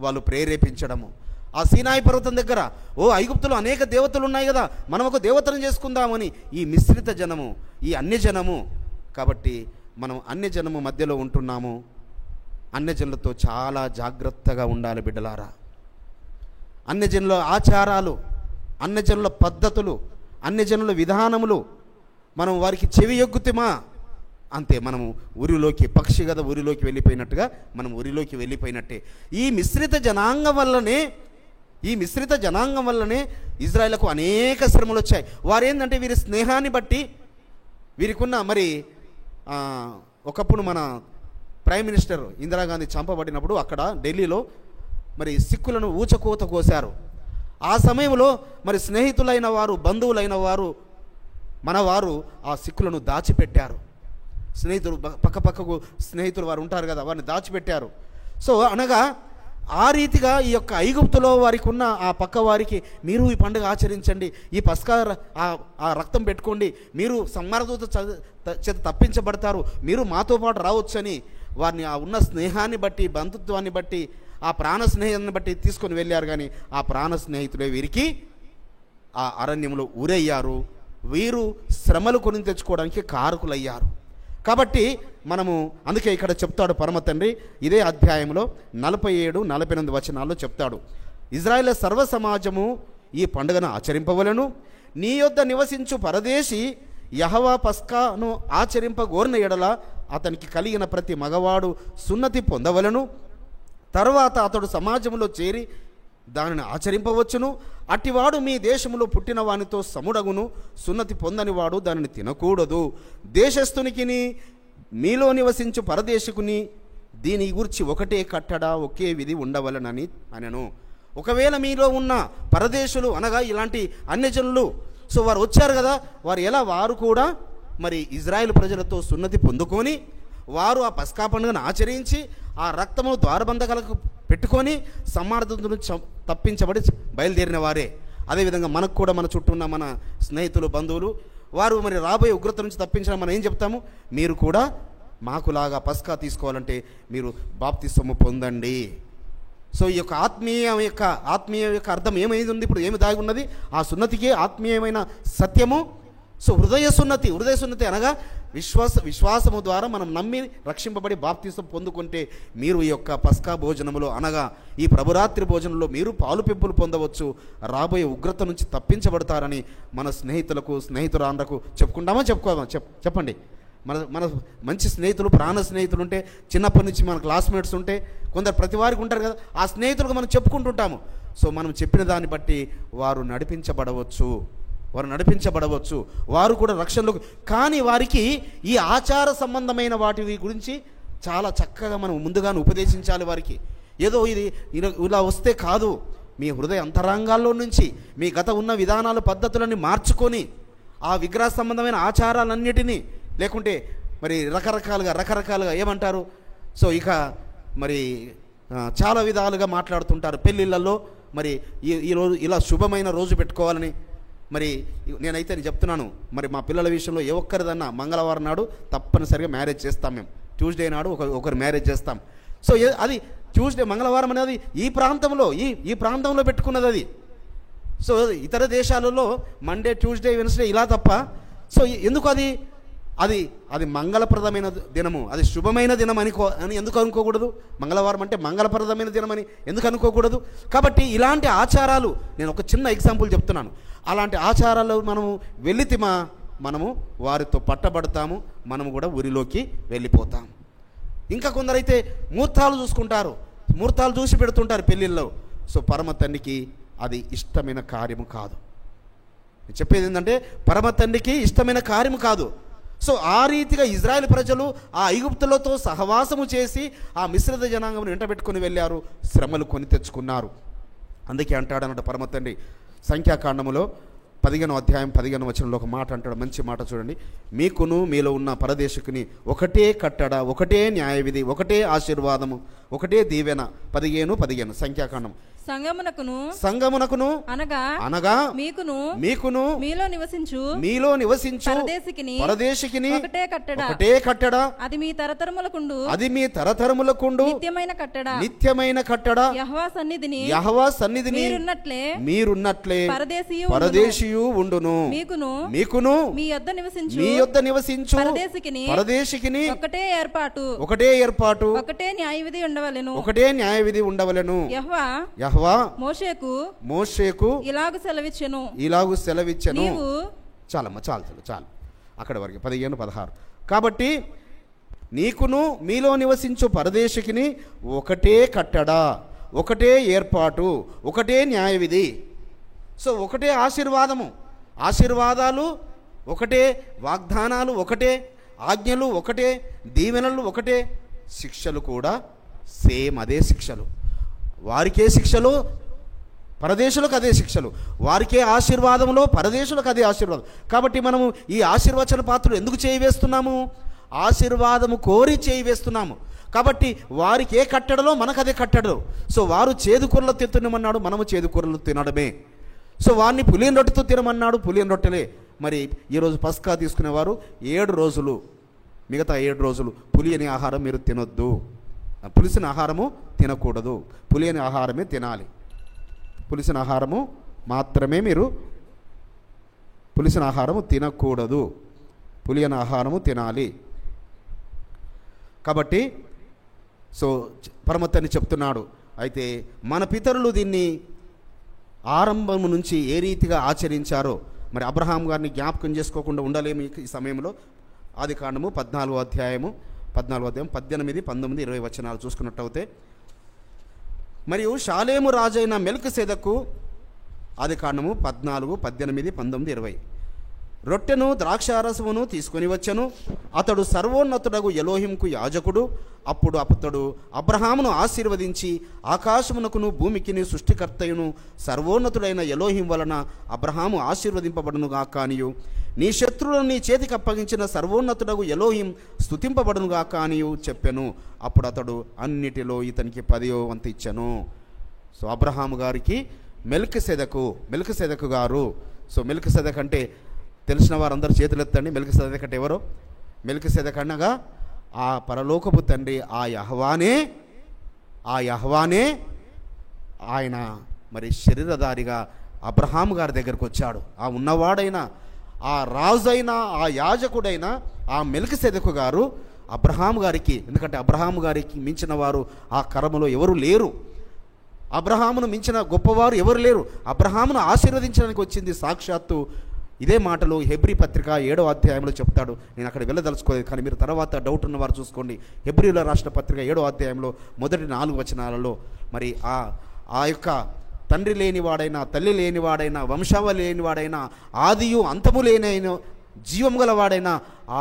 వాళ్ళు ప్రేరేపించడము. ఆ సీనాయి పర్వతం దగ్గర ఐగుప్తులో అనేక దేవతలు ఉన్నాయి కదా, మనం ఒక దేవతను చేసుకుందామని ఈ మిశ్రిత జనము, ఈ అన్యజనము. కాబట్టి మనం అన్యజనము మధ్యలో ఉంటున్నాము. అన్యజనులతో చాలా జాగ్రత్తగా ఉండాలి బిడ్డలారా. అన్యజనుల ఆచారాలు, అన్యజనుల పద్ధతులు, అన్యజనుల విధానములు మనం వారికి చెవి యొగ్గుతామా అంతే, మనము ఊరిలోకి, పక్షి కదా ఊరిలోకి వెళ్ళిపోయినట్టుగా మనం ఊరిలోకి వెళ్ళిపోయినట్టే. ఈ మిశ్రిత జనాంగం వల్లనే ఇజ్రాయేలుకు అనేక శ్రమలు వచ్చాయి. వారేంటంటే వీరి స్నేహాన్ని బట్టి, వీరికున్న మరి ఒకప్పుడు మన ప్రైమ్ మినిస్టర్ ఇందిరాగాంధీ చంపబడినప్పుడు అక్కడ ఢిల్లీలో మరి సిక్కులను ఊచకోత కోశారు. ఆ సమయంలో మరి స్నేహితులైన వారు, బంధువులైన వారు, మనవారు ఆ సిక్కులను దాచిపెట్టారు. స్నేహితులు పక్కపక్కకు స్నేహితులు వారు ఉంటారు కదా, వారిని దాచిపెట్టారు. సో అనగా ఆ రీతిగా ఈ యొక్క ఐగుప్తులో వారికి ఉన్న ఆ పక్క వారికి, మీరు ఈ పండుగ ఆచరించండి, ఈ పస్కా ఆ రక్తం పెట్టుకోండి, మీరు సంహారదూత చేత తప్పించబడతారు, మీరు మాతో పాటు రావచ్చని వారిని ఆ ఉన్న స్నేహాన్ని బట్టి, బంధుత్వాన్ని బట్టి, ఆ ప్రాణ స్నేహాన్ని బట్టి తీసుకొని వెళ్ళారు. కానీ ఆ ప్రాణ స్నేహితులే వీరికి ఆ అరణ్యంలో ఊరయ్యారు. వీరు శ్రమలు కొని తెచ్చుకోవడానికి కారకులయ్యారు. కాబట్టి మనము అందుకే ఇక్కడ చెప్తాడు పరమ తండ్రి ఇదే అధ్యాయంలో 47-48 వచనాల్లో చెప్తాడు, ఇజ్రాయేల్ సర్వ సమాజము ఈ పండుగను ఆచరింపవలను, నీ యొద్ద నివసించు పరదేశి యెహోవా పస్కాను ఆచరింపగోరిన ఎడల అతనికి కలిగిన ప్రతి మగవాడు సున్నతి పొందవలను. తర్వాత అతడు సమాజంలో చేరి దానిని ఆచరింపవచ్చును. అట్టివాడు మీ దేశములో పుట్టిన వానితో సముడగును. సున్నతి పొందని వాడు దానిని తినకూడదు. దేశస్థునికి మీలో నివసించు పరదేశకుని దీని గురించి ఒకటే కట్టడ, ఒకే విధి ఉండవలనని అనెను. ఒకవేళ మీలో ఉన్న పరదేశులు అనగా ఇలాంటి అన్యజనులు, సో వారు వచ్చారు కదా, వారు కూడా మరి ఇజ్రాయేల్ ప్రజలతో సున్నతి పొందుకొని వారు ఆ పస్కా పండుగను ఆచరించి ఆ రక్తమును ద్వారబంధకాలకు పెట్టుకొని సంహారదును తప్పించబడి బయలుదేరిన వారే. అదేవిధంగా మనకు కూడా మన చుట్టూ ఉన్న మన స్నేహితులు, బంధువులు వారు మరి రాబోయే ఉగ్రత నుంచి తప్పించడం మనం ఏం చెప్తాము, మీరు కూడా మాకులాగా పస్కా తీసుకోవాలంటే మీరు బాప్తిస్మము పొందండి. సో ఈ యొక్క ఆత్మీయ యొక్క అర్థం ఏమైంది ఉంది, ఇప్పుడు ఏమి దాగి ఉన్నది, ఆ సున్నతికే ఆత్మీయమైన సత్యము. సో హృదయ సున్నతి అనగా విశ్వాసము ద్వారా మనం నమ్మి రక్షింపబడి బాప్తిసం పొందుకుంటే మీరు ఈ యొక్క పస్కా భోజనములో అనగా ఈ ప్రభురాత్రి భోజనంలో మీరు పాలు పెంపులు పొందవచ్చు, రాబోయే ఉగ్రత నుంచి తప్పించబడతారని మన స్నేహితురాండ్రకు చెప్పుకోదామా చెప్పండి. మన మంచి స్నేహితులు, ప్రాణ స్నేహితులు ఉంటే, చిన్నప్పటి నుంచి మన క్లాస్మేట్స్ ఉంటే, కొందరు ప్రతి వారికి ఉంటారు కదా, ఆ స్నేహితులకు మనం చెప్పుకుంటుంటాము. సో మనం చెప్పిన దాన్ని బట్టి వారు నడిపించబడవచ్చు. వారు నడిపించబడవచ్చు, వారు కూడా రక్షణలోకి. కానీ వారికి ఈ ఆచార సంబంధమైన వాటి గురించి చాలా చక్కగా మనం ముందుగానే ఉపదేశించాలి వారికి. ఏదో ఇది ఇలా వస్తే కాదు, మీ హృదయ అంతరంగాల్లో నుంచి మీ గత ఉన్న విధానాలు పద్ధతులన్నీ మార్చుకొని ఆ విగ్రహ సంబంధమైన ఆచారాలన్నిటినీ, లేకుంటే మరి రకరకాలుగా ఏమంటారు, సో ఇక మరి చాలా విధాలుగా మాట్లాడుతుంటారు పెళ్ళిళ్ళల్లో. మరి ఈరోజు ఇలా శుభమైన రోజు పెట్టుకోవాలని, మరి నేనైతే చెప్తున్నాను, మరి మా పిల్లల విషయంలో ఏ ఒక్కరిదన్నా మంగళవారం నాడు తప్పనిసరిగా మ్యారేజ్ చేస్తాం. మేము ట్యూస్డే నాడు ఒకరు మ్యారేజ్ చేస్తాం. సో అది ట్యూస్డే మంగళవారం అనేది ఈ ప్రాంతంలో పెట్టుకున్నది అది. సో ఇతర దేశాలలో మండే, ట్యూస్డే, వెన్స్డే ఇలా తప్ప. సో ఎందుకు అది మంగళప్రదమైన దినము, అది శుభమైన దినం అని ఎందుకు అనుకోకూడదు? మంగళవారం అంటే మంగళప్రదమైన దినం అని ఎందుకు అనుకోకూడదు? కాబట్టి ఇలాంటి ఆచారాలు, నేను ఒక చిన్న ఎగ్జాంపుల్ చెప్తున్నాను, అలాంటి ఆచారాలు మనము మనము వారితో పట్టబడతాము, మనము కూడా ఊరిలోకి వెళ్ళిపోతాం. ఇంకా కొందరైతే ముహూర్తాలు చూసి పెడుతుంటారు పెళ్ళిళ్ళలో. సో పరమ తండ్రికి అది ఇష్టమైన కార్యము కాదు. నేను చెప్పేది ఏంటంటే పరమ తండ్రికి ఇష్టమైన కార్యము కాదు. సో ఆ రీతిగా ఇజ్రాయెల్ ప్రజలు ఆ ఐగుప్తులతో సహవాసము చేసి ఆ మిశ్రిత జనాంగం వెంటబెట్టుకుని వెళ్ళారు, శ్రమలు కొని తెచ్చుకున్నారు. అందుకే అంటాడన్నట్టు పరమ తండ్రి సంఖ్యాకాండములో 15వ అధ్యాయం 15వ వచనంలో ఒక మాట అంటాడు, మంచి మాట చూడండి. మీకును మీలో ఉన్న పరదేశికుని ఒకటే కట్టడ, ఒకటే న్యాయవిధి, ఒకటే ఆశీర్వాదము, ఒకటే దీవెన. 15 సంఖ్యాకాండం. సంగమునకును అనగా మీకును మీలో నివసించు పరదేశికిని ఒకటే కట్టడ, అది మీ తరతరములకుండు నిత్యమైన కట్టడ, యెహోవా సన్నిధిని మీరున్నట్లే పరదేశియు ఉండును. మీకును మీ యొద్ద నివసించు పరదేశికిని ఒకటే ఏర్పాటు, ఒకటే న్యాయవిధి ఉండవలెను. యెహోవా మోషేకు ఇలాగు సెలవిచ్చెను. చాలమ్మ, చాలు అక్కడ వరకు 15, 16. కాబట్టి నీకును మీలో నివసించు పరదేశికిని ఒకటే కట్టడ, ఒకటే ఏర్పాటు, ఒకటే న్యాయవిధి. సో ఒకటే ఆశీర్వాదాలు ఒకటే, వాగ్దానాలు ఒకటే, ఆజ్ఞలు ఒకటే, దీవెనలు ఒకటే, శిక్షలు కూడా సేమ్ అదే శిక్షలు. వారికే శిక్షలు, పరదేశులకు అదే శిక్షలు. వారికే ఆశీర్వాదంలో, పరదేశులకు అదే ఆశీర్వాదం. కాబట్టి మనము ఈ ఆశీర్వచన పాత్రలు ఎందుకు చేయి వేస్తున్నాము? ఆశీర్వాదము కోరి చేయి వేస్తున్నాము. కాబట్టి వారికి ఏ కట్టడలో మనకు అదే కట్టడలో. సో వారు చేదుకూరలు తినమన్నాడు, మనము చేదుకూరలు తినడమే. సో వారిని పులియని రొట్టెతో తినమన్నాడు, పులియని రొట్టెలే. మరి ఈరోజు పస్కా తీసుకునేవారు 7 రోజులు, మిగతా 7 రోజులు పులియని ఆహారం మీరు తినొద్దు, పులిసిన ఆహారము తినకూడదు, పులియని ఆహారమే తినాలి. పులిసిన ఆహారము మాత్రమే మీరు, పులిసిన ఆహారము తినకూడదు, పులియని ఆహారము తినాలి. కాబట్టి సో పరమతని చెప్తున్నాడు. అయితే మన పితరులు దీన్ని ఆరంభం నుంచి ఏ రీతిగా ఆచరించారో మరి అబ్రహాం గారిని జ్ఞాపకం చేసుకోకుండా ఉండలేము ఈ సమయంలో. ఆదికాండము 14వ అధ్యాయం 18, 19, 20 వచనాలు చూసుకున్నట్టయితే, మరియు షాలేము రాజైన మెల్కిసెదెకు, ఆదికాండము 14, 18, 19, 20, రొట్టెను ద్రాక్షారసమును తీసుకొని వచ్చెను. అతడు సర్వోన్నతుడగు ఎలోహింకు యాజకుడు. అప్పుడు అతడు అబ్రహామును ఆశీర్వదించి, ఆకాశమునకును భూమికిని సృష్టికర్తయును సర్వోన్నతుడైన ఎలోహిం వలన అబ్రహాము ఆశీర్వదింపబడునుగాక అనియు, నీ శత్రువులను నీ చేతికి అప్పగించిన సర్వోన్నతుడగు ఎలోహిం స్తుతింపబడునుగాక అనియు చెప్పెను. అప్పుడు అతడు అన్నిటిలో ఇతనికి 10వ వంతు ఇచ్చెను. సో అబ్రహాము గారికి మెల్కిసెదెకు గారు. సో మెల్కిసెదెకు అంటే తెలిసిన వారందరూ చేతులెత్తండి. మెల్కిసెదెకు అంటే ఎవరో? మెల్కిసెదెకు అనగా ఆ పరలోకపు తండ్రి, ఆ యెహోవానే ఆయన మరి శరీరధారిగా అబ్రహాము గారి దగ్గరకు వచ్చాడు. ఆ ఉన్నవాడైన, ఆ రాజైన, ఆ యాజకుడైన ఆ మెల్కిసెదెకు గారు అబ్రహాము గారికి, ఎందుకంటే అబ్రహాము గారికి మించిన వారు ఆ కరములో ఎవరు లేరు, అబ్రహామును మించిన గొప్పవారు ఎవరు లేరు. అబ్రహామును ఆశీర్వదించడానికి వచ్చింది సాక్షాత్తు ఇదే మాటలు హెబ్రీ పత్రిక 7వ అధ్యాయంలో చెప్తాడు. నేను అక్కడ వెళ్ళదలుచుకోలేదు, కానీ మీరు తర్వాత డౌట్ ఉన్నవారు చూసుకోండి. హెబ్రీలో రాసిన పత్రిక 7వ అధ్యాయంలో మొదటి 4 వచనాలలో మరి ఆ యొక్క తండ్రి లేనివాడైనా, తల్లి లేనివాడైనా, వంశావళి లేనివాడైనా, ఆదియు అంతము లేనైన జీవం గలవాడైనా ఆ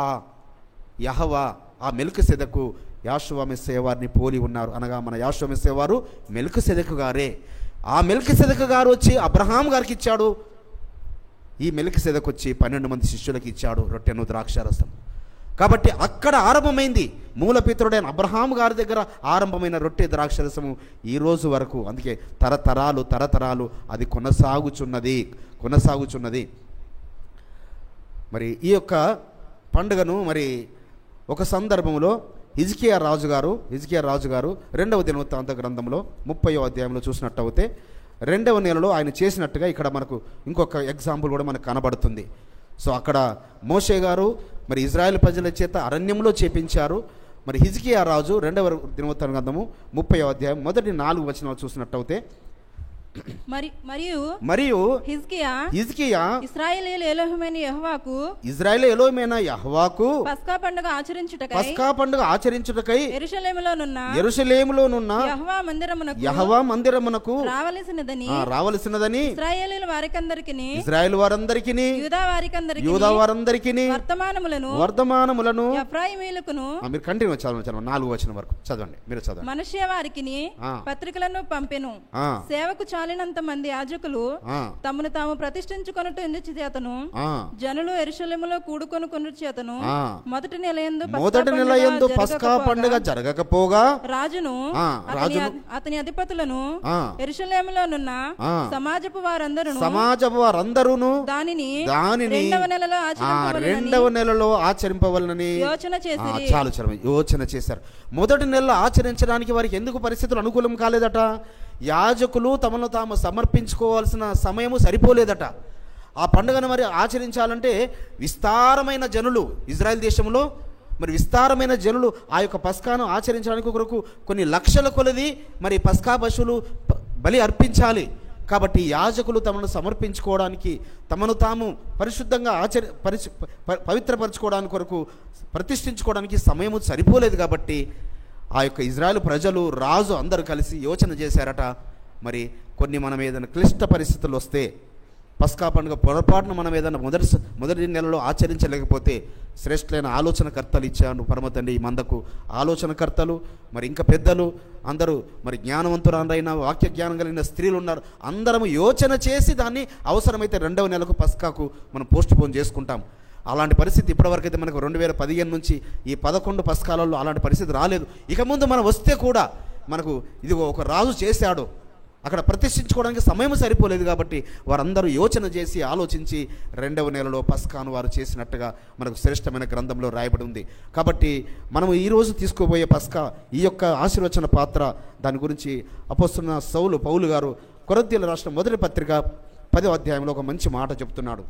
యెహోవా, ఆ మెల్కీసెదెకు యాషూవ మెస్సీయ వారిని పోలి ఉన్నారు. అనగా మన యాషూవ మెస్సీయ వారు మెల్కీసెదెకు గారే. ఆ మెల్కీసెదెకు గారు వచ్చి అబ్రహాం గారికి ఇచ్చాడు. ఈ మెల్కీసెదెకు వచ్చి 12 మంది శిష్యులకు ఇచ్చాడు రొట్టెను, ద్రాక్షారసం. కాబట్టి అక్కడ ఆరంభమైంది. మూలపితరుడైన అబ్రహాం గారి దగ్గర ఆరంభమైన రొట్టె ద్రాక్షరసము ఈ రోజు వరకు, అందుకే తరతరాలు అది కొనసాగుచున్నది. మరి ఈ యొక్క పండుగను మరి ఒక సందర్భంలో హిజ్కియా రాజు గారు 2వ దినవృత్తాంత గ్రంథంలో 30వ అధ్యాయంలో చూసినట్టయితే 2వ నెలలో ఆయన చేసినట్టుగా ఇక్కడ మనకు ఇంకొక ఎగ్జాంపుల్ కూడా మనకు కనబడుతుంది. సో అక్కడ మోషే గారు మరి ఇజ్రాయెల్ ప్రజల చేత అరణ్యంలో చేపించారు. మరి హిజ్కియా రాజు 2వ దినవృత్తాంత గ్రంథము 30వ అధ్యాయం మొదటి 4 వచనాలు చూసినట్టయితే, మరియు హిజ్కియా ఇశ్రాయేలీయుల ఎలోహిమైన యెహోవాకు పస్కా పండుగ ఆచరించుటకై యెరూషలేములోనున్న యెహోవా మందిరమునకు రావలసినదని ఇశ్రాయేలు వారందరికీ యూదా వారందరికీ వర్తమానములను మీరు కంటిన్యూ చదవండి, 4వ వచనం వరకు చదవండి, మీరు చదవండి. మనష్య వారికి పత్రికలను పంపెను. సేవకు చాలినంత మంది యాజకులు తమను తాము ప్రతిష్ఠించుకొనుట చేతను జనులు యెరూషలేములో కూడుకొనుకొను చేతను మొదటి నెల యందు పస్కా పండుగ జరగకపోగా రాజును అతని అధిపతులను యెరూషలేములోనున్న సమాజపు వారందరూ దానిని 2వ నెలలో ఆచరింపవలనని యోచన చేశారు. మొదటి నెలలో ఆచరించడానికి వారికి ఎందుకు పరిస్థితులు అనుకూలం కాలేదట? యాజకులు తమను తాము సమర్పించుకోవాల్సిన సమయము సరిపోలేదట. ఆ పండుగను మరి ఆచరించాలంటే విస్తారమైన జనులు, ఇజ్రాయెల్ దేశంలో మరి విస్తారమైన జనులు ఆ యొక్క పస్కాను ఆచరించడానికి కొరకు కొన్ని లక్షల కొలది మరి పస్కా పశువులు బలి అర్పించాలి. కాబట్టి యాజకులు తమను సమర్పించుకోవడానికి, తమను తాము పరిశుద్ధంగా పవిత్రపరచుకోవడానికి కొరకు, ప్రతిష్ఠించుకోవడానికి సమయము సరిపోలేదు. కాబట్టి ఆ యొక్క ఇజ్రాయెల్ ప్రజలు, రాజు అందరూ కలిసి యోచన చేశారట. మరి కొన్ని మనం ఏదైనా క్లిష్ట పరిస్థితులు వస్తే, పస్కా పండుగ పొరపాటున మనం ఏదైనా మొదటి నెలలో ఆచరించలేకపోతే శ్రేష్ఠులైన ఆలోచనకర్తలు ఇచ్చాను పరమ తండ్రి ఈ మందకు. ఆలోచనకర్తలు మరి ఇంకా పెద్దలు అందరూ మరి జ్ఞానవంతులైన వాక్య జ్ఞానం కలిగిన స్త్రీలు ఉన్నారు. అందరము యోచన చేసి దాన్ని అవసరమైతే 2వ నెలకు పస్కాకు మనం పోస్ట్ పోన్ చేసుకుంటాం. అలాంటి పరిస్థితి ఇప్పటివరకు అయితే మనకు 2015 నుంచి ఈ 11 పస్కాలలో అలాంటి పరిస్థితి రాలేదు. ఇక ముందు మనం వస్తే కూడా మనకు ఇది ఒక రాజు చేశాడు, అక్కడ ప్రతిష్ఠించుకోవడానికి సమయం సరిపోలేదు. కాబట్టి వారందరూ యోచన చేసి ఆలోచించి 2వ నెలలో పస్కాను వారు చేసినట్టుగా మనకు శ్రేష్టమైన గ్రంథంలో రాయబడి ఉంది. కాబట్టి మనము ఈరోజు తీసుకోబోయే పస్కా, ఈ యొక్క ఆశీర్వచన పాత్ర, దాని గురించి అపోస్తలుడైన పౌలు గారు కొరింథీయులకు రాసిన మొదటి పత్రిక 10వ అధ్యాయంలో ఒక మంచి మాట చెప్తున్నాడు.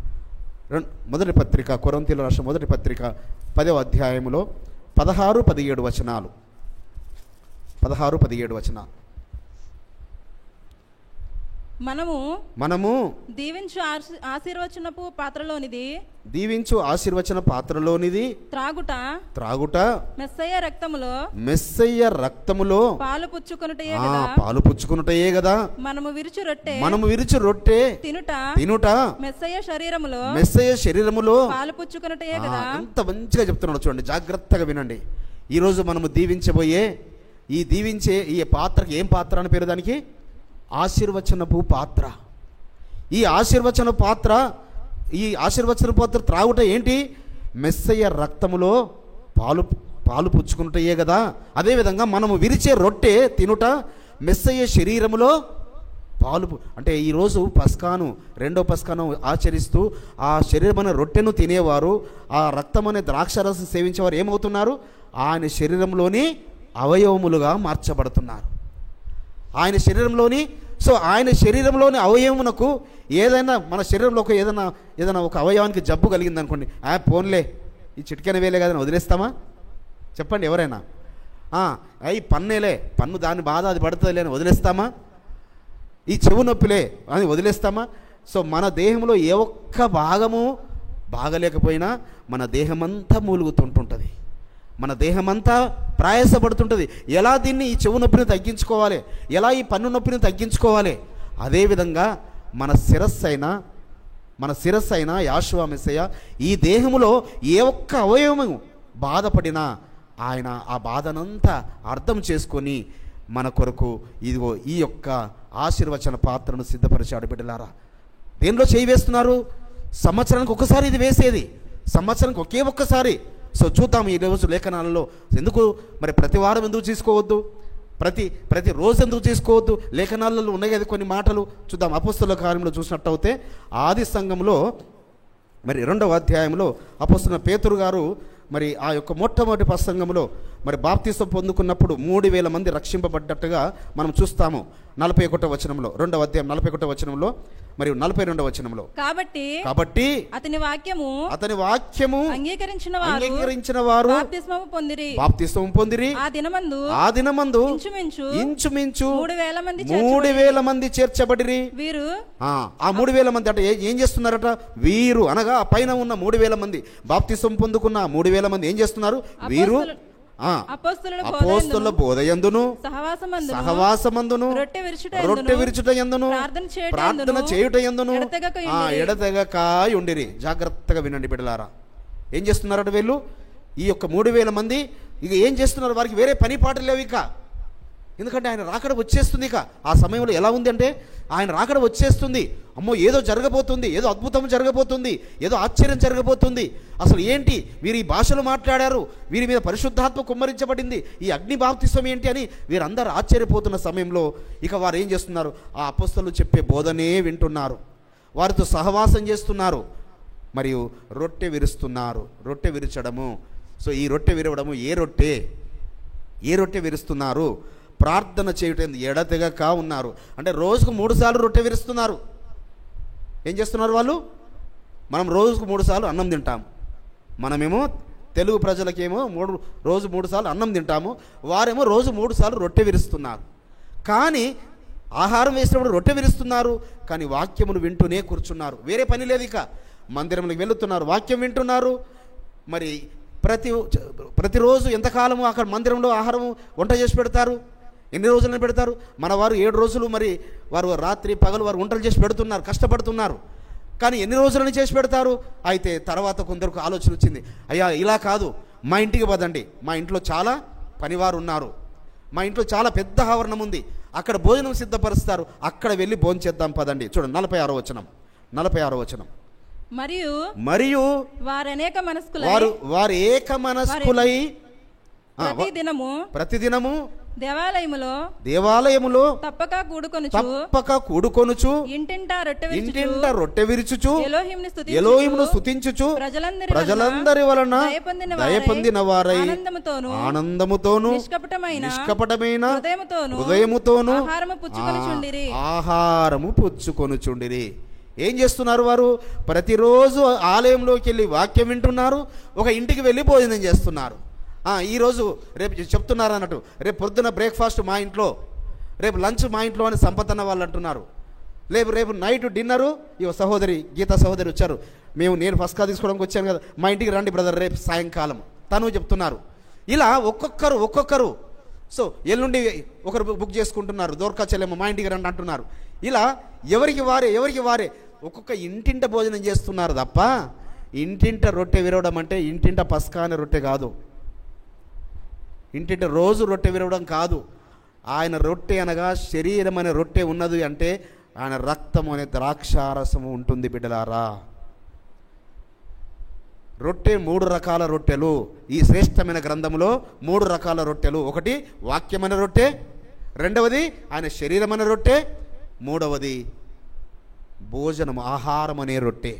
కొరింథీయులకు రాసిన మొదటి పత్రిక 10వ అధ్యాయంలో 16-17 వచనాలు. మనము దీవించు ఆశీర్వచన పాత్రలోనిది త్రాగుట మెస్సయ్య రక్తములో పాలు పుచ్చుకొనుటయే గదా. మనము విరుచు రొట్టె తినుట మెస్సయ్య శరీరములో పాలు పుచ్చుకొనుటయే గదా. ఎంత మంచిగా చెప్తున్నాడు చూడండి, జాగ్రత్తగా వినండి. ఈరోజు మనము దీవించే ఈ పాత్రకి ఏం పాత్ర అని పేరు? దానికి ఆశీర్వచనపు పాత్ర. ఈ ఆశీర్వచన పాత్ర త్రాగుట ఏంటి? మెస్సయ్య రక్తములో పాలు పుచ్చుకుంటయే కదా. అదేవిధంగా మనము విరిచే రొట్టె తినుట మెస్సయ్య శరీరములో పాలు. అంటే ఈరోజు పస్కాను, 2వ పస్కాను ఆచరిస్తూ ఆ శరీరమైన రొట్టెను తినేవారు, ఆ రక్తం అనే ద్రాక్షరసం సేవించేవారు ఏమవుతున్నారు? ఆయన శరీరంలోని అవయవములుగా మార్చబడుతున్నారు. ఆయన శరీరంలోని అవయవమునకు ఏదైనా, మన శరీరంలో ఏదైనా ఒక అవయవానికి జబ్బు కలిగింది అనుకోండి, పోన్లే ఈ చిటికెన వేలే కదా వదిలేస్తామా? చెప్పండి ఎవరైనా. ఈ పన్నేలే, పన్ను దాని బాధ అది పడుతుందిలే అని వదిలేస్తామా? ఈ చెవు నొప్పిలే అని వదిలేస్తామా? సో మన దేహంలో ఏ ఒక్క భాగము బాగలేకపోయినా మన దేహమంతా మూలుగుతుంటుంటుంది, మన దేహమంతా ప్రయాసపడుతుంటుంది. ఎలా దీన్ని, ఈ చెవు నొప్పిని తగ్గించుకోవాలి, ఎలా ఈ పన్ను నొప్పిని తగ్గించుకోవాలి, అదేవిధంగా మన శిరస్సు అయిన యాషువా మెస్సయ్య ఈ దేహములో ఏ ఒక్క అవయవము బాధపడినా ఆయన ఆ బాధనంతా అర్థం చేసుకొని మన కొరకు ఇదిగో ఈ యొక్క ఆశీర్వచన పాత్రను సిద్ధపరిచాడు. బిడ్డలారా, దేనిలో చేయి వేస్తున్నారు? సంవత్సరానికి ఒకసారి ఇది వేసేది, సంవత్సరానికి ఒకే ఒక్కసారి. సో చూద్దాం ఈరోజు లేఖనాలలో. ఎందుకు మరి ప్రతి వారం ఎందుకు తీసుకోవద్దు, ప్రతి రోజు ఎందుకు తీసుకోవద్దు? లేఖనాలలో ఉన్నాయి కదా కొన్ని మాటలు. చూద్దాం. అపోస్తలుల కార్యంలో చూసినట్టయితే ఆది సంఘంలో మరి 2వ అధ్యాయంలో అపోస్తలుడైన పేతురు గారు మరి ఆ యొక్క మొట్టమొదటి ప్రసంగంలో మరి బాప్తిసం పొందుకున్నప్పుడు 3000 మంది రక్షింపబడ్డట్టుగా మనం చూస్తాము. 41వ వచనంలో, 2వ అధ్యాయం 41వ వచనంలో మరియు 42వ వచనంలో. కాబట్టి అతని వాక్యము అంగీకరించిన వారు బాప్తిస్మము పొందిరి. ఆ దినమందు ఇంచుమించు 3000 మంది చేర్చబడిరి. ఆ 3000 మంది అంటే ఏం చేస్తున్నారట? వీరు అనగా పైన ఉన్న 3000 మంది బాప్తిస్మం పొందుకున్న 3000 మంది ఏం చేస్తున్నారు? వీరు అపోస్తలుల బోధయందును సహవాసమందును రొట్టె విరుచుట యందును ప్రార్థన చేయుట యందును ఎడతెగక ఉండిరి. జాగ్రత్తగా వినండి బిడ్డలారా. ఏం చేస్తున్నారట వీళ్ళు? ఈ యొక్క 3000 మంది ఇక ఏం చేస్తున్నారు? వారికి వేరే పని పాటలు లేవు ఇక. ఎందుకంటే ఆయన రాకడ వచ్చేస్తుంది. ఇక ఆ సమయంలో ఎలా ఉంది అంటే ఆయన రాకడ వచ్చేస్తుంది. అమ్మో, ఏదో జరగబోతుంది, ఏదో అద్భుతం జరగబోతుంది, ఏదో ఆశ్చర్యం జరగబోతుంది. అసలు ఏంటి? వీరు ఈ భాషలు మాట్లాడారు, వీరి మీద పరిశుద్ధాత్మ కుమ్మరించబడింది, ఈ అగ్ని బాప్తిస్మం ఏంటి అని వీరందరూ ఆశ్చర్యపోతున్న సమయంలో ఇక వారు ఏం చేస్తున్నారు? ఆ అపోస్తలులు చెప్పే బోధనే వింటున్నారు, వారితో సహవాసం చేస్తున్నారు, మరియు రొట్టె విరుస్తున్నారు. రొట్టె విరచడము. సో ఈ రొట్టె విరవడము ఏ రొట్టె విరుస్తున్నారు? ప్రార్థన చేయటం ఎడతెగక ఉన్నారు. అంటే రోజుకు 3 సార్లు రొట్టె విరుస్తున్నారు. ఏం చేస్తున్నారు వాళ్ళు? మనం రోజుకు 3 సార్లు అన్నం తింటాం. మనమేమో తెలుగు ప్రజలకేమో రోజు 3 సార్లు అన్నం తింటాము, వారేమో రోజు 3 సార్లు రొట్టె విరుస్తున్నారు. కానీ ఆహారం వేసినప్పుడు రొట్టె విరుస్తున్నారు, కానీ వాక్యమును వింటూనే కూర్చున్నారు. వేరే పని లేదు. ఇక మందిరంలోకి వెళుతున్నారు, వాక్యం వింటున్నారు. మరి ప్రతిరోజు ఎంతకాలము అక్కడ మందిరంలో ఆహారం వంట చేసి పెడతారు? ఎన్ని రోజులని పెడతారు? మన వారు 7 రోజులు మరి వారు రాత్రి పగలు వారు వంటలు చేసి పెడుతున్నారు, కష్టపడుతున్నారు. కానీ ఎన్ని రోజులని చేసి పెడతారు? అయితే తర్వాత కొందరికి ఆలోచన వచ్చింది, అయ్యా ఇలా కాదు, మా ఇంటికి పదండి, మా ఇంట్లో చాలా పనివారు ఉన్నారు, మా ఇంట్లో చాలా పెద్ద ఆవరణం ఉంది, అక్కడ భోజనం సిద్ధపరుస్తారు, అక్కడ వెళ్ళి భోజనం చేద్దాం పదండి. చూడండి 46వ వచనం. మరియు వారు ఏక మనస్కులై ప్రతిదినము దేవాలయములో తప్పక కూడుకొనుచు ఇంటింట రొట్టె విరుచుచు ఎలోహిమును స్తుతించుచు ప్రజలందరి వలన దయ పొందిన వారై ఆనందముతోను నిష్కపటమైన హృదయముతోను ఆహారము పుచ్చుకొనుచుండిరి. ఏం చేస్తున్నారు వారు? ప్రతిరోజు ఆలయంలోకి వెళ్ళి వాక్యం వింటున్నారు, ఒక ఇంటికి వెళ్ళి భోజనం చేస్తున్నారు. ఈరోజు రేపు చెప్తున్నారు అన్నట్టు, రేపు పొద్దున బ్రేక్ఫాస్ట్ మా ఇంట్లో, రేపు లంచ్ మా ఇంట్లో అని సంపతన్న వాళ్ళు అంటున్నారు. రేపు నైట్ డిన్నరు ఇవ సహోదరి గీతా సహోదరి వచ్చారు, నేను ఫస్ట్గా తీసుకోవడానికి వచ్చాను కదా, మా ఇంటికి రండి బ్రదర్ రేపు సాయంకాలం తను చెప్తున్నారు. ఇలా ఒక్కొక్కరు సో ఎల్లుండి ఒకరు బుక్ చేసుకుంటున్నారు, దోర్కా చెల్లెమ్మ మా ఇంటికి రండి అంటున్నారు. ఇలా ఎవరికి వారే ఒక్కొక్క ఇంటింట భోజనం చేస్తున్నారు తప్ప ఇంటింట రొట్టె విరవడం అంటే ఇంటింట పస్కా అనే రొట్టె కాదు, ఇంటింట రోజు రొట్టె విరవడం కాదు. ఆయన రొట్టె అనగా శరీరం అనే రొట్టె ఉన్నది అంటే ఆయన రక్తం అనే ద్రాక్షారసము ఉంటుంది. బిడ్డలారా, రొట్టె 3 రకాల రొట్టెలు ఈ శ్రేష్టమైన గ్రంథములో 3 రకాల రొట్టెలు. ఒకటి వాక్యమైన రొట్టె, రెండవది ఆయన శరీరం అనే రొట్టె, మూడవది భోజనం ఆహారం అనే రొట్టె.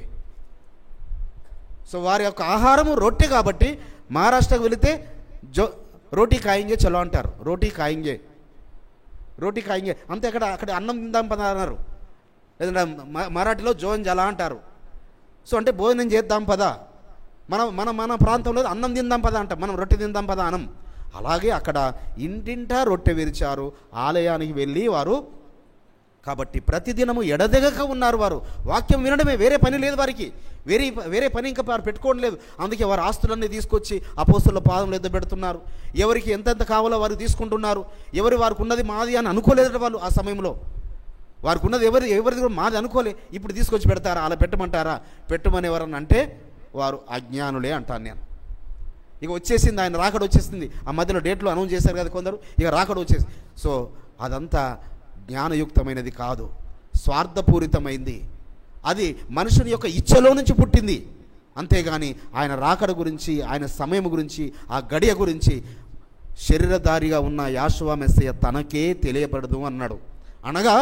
సో వారి యొక్క ఆహారము రొట్టె కాబట్టి మహారాష్ట్రకు వెళితే రోటీ ఖాయింగే చలో అంటారు, రోటీ ఖాయింగే అంతే. అక్కడ అన్నం తిందాం పద అన్నారు, లేదంటే మరాఠీలో జోన్ జలా అంటారు. సో అంటే భోజనం చేద్దాం పద, మన ప్రాంతంలో అన్నం తిందాం పద అంటాం, మనం రొట్టె తిందాం పద అనం. అలాగే అక్కడ ఇంటింటా రొట్టె విరిచారు, ఆలయానికి వెళ్ళి వారు. కాబట్టి ప్రతిదినము ఎడదెగక ఉన్నారు వారు, వాక్యం వినడమే, వేరే పని లేదు వారికి, వేరే పని ఇంకా వారు పెట్టుకోవడం లేదు. అందుకే వారు ఆస్తులన్నీ తీసుకొచ్చి అపోస్తలుల పాదముల ఎద్ద పెడుతున్నారు, ఎవరికి ఎంతెంత కావాలో వారు తీసుకుంటున్నారు, వారికి ఉన్నది మాది అని అనుకోలేదట వాళ్ళు. ఆ సమయంలో వారికి ఉన్నది ఎవరిది కూడా మాది అనుకోలే, ఇప్పుడు తీసుకొచ్చి పెడతారా, అలా పెట్టమంటారా, పెట్టమని ఎవరన్నా అంటే వారు అజ్ఞానులే అంటాను నేను. ఇక వచ్చేసింది, ఆయన రాకడ వచ్చేసింది. ఆ మధ్యలో డేట్లు అనౌన్స్ చేశారు కదా కొందరు, ఇక రాకడ వచ్చేసి. సో అదంతా జ్ఞానయుక్తమైనది కాదు, స్వార్థపూరితమైంది. అది మనుషుని యొక్క ఇచ్ఛలో నుంచి పుట్టింది. అంతేగాని ఆయన రాకడ గురించి, ఆయన సమయం గురించి, ఆ గడియ గురించి శరీరధారిగా ఉన్న యాషువా మెస్సయ్య తనకే తెలియబడదు అన్నాడు. అనగా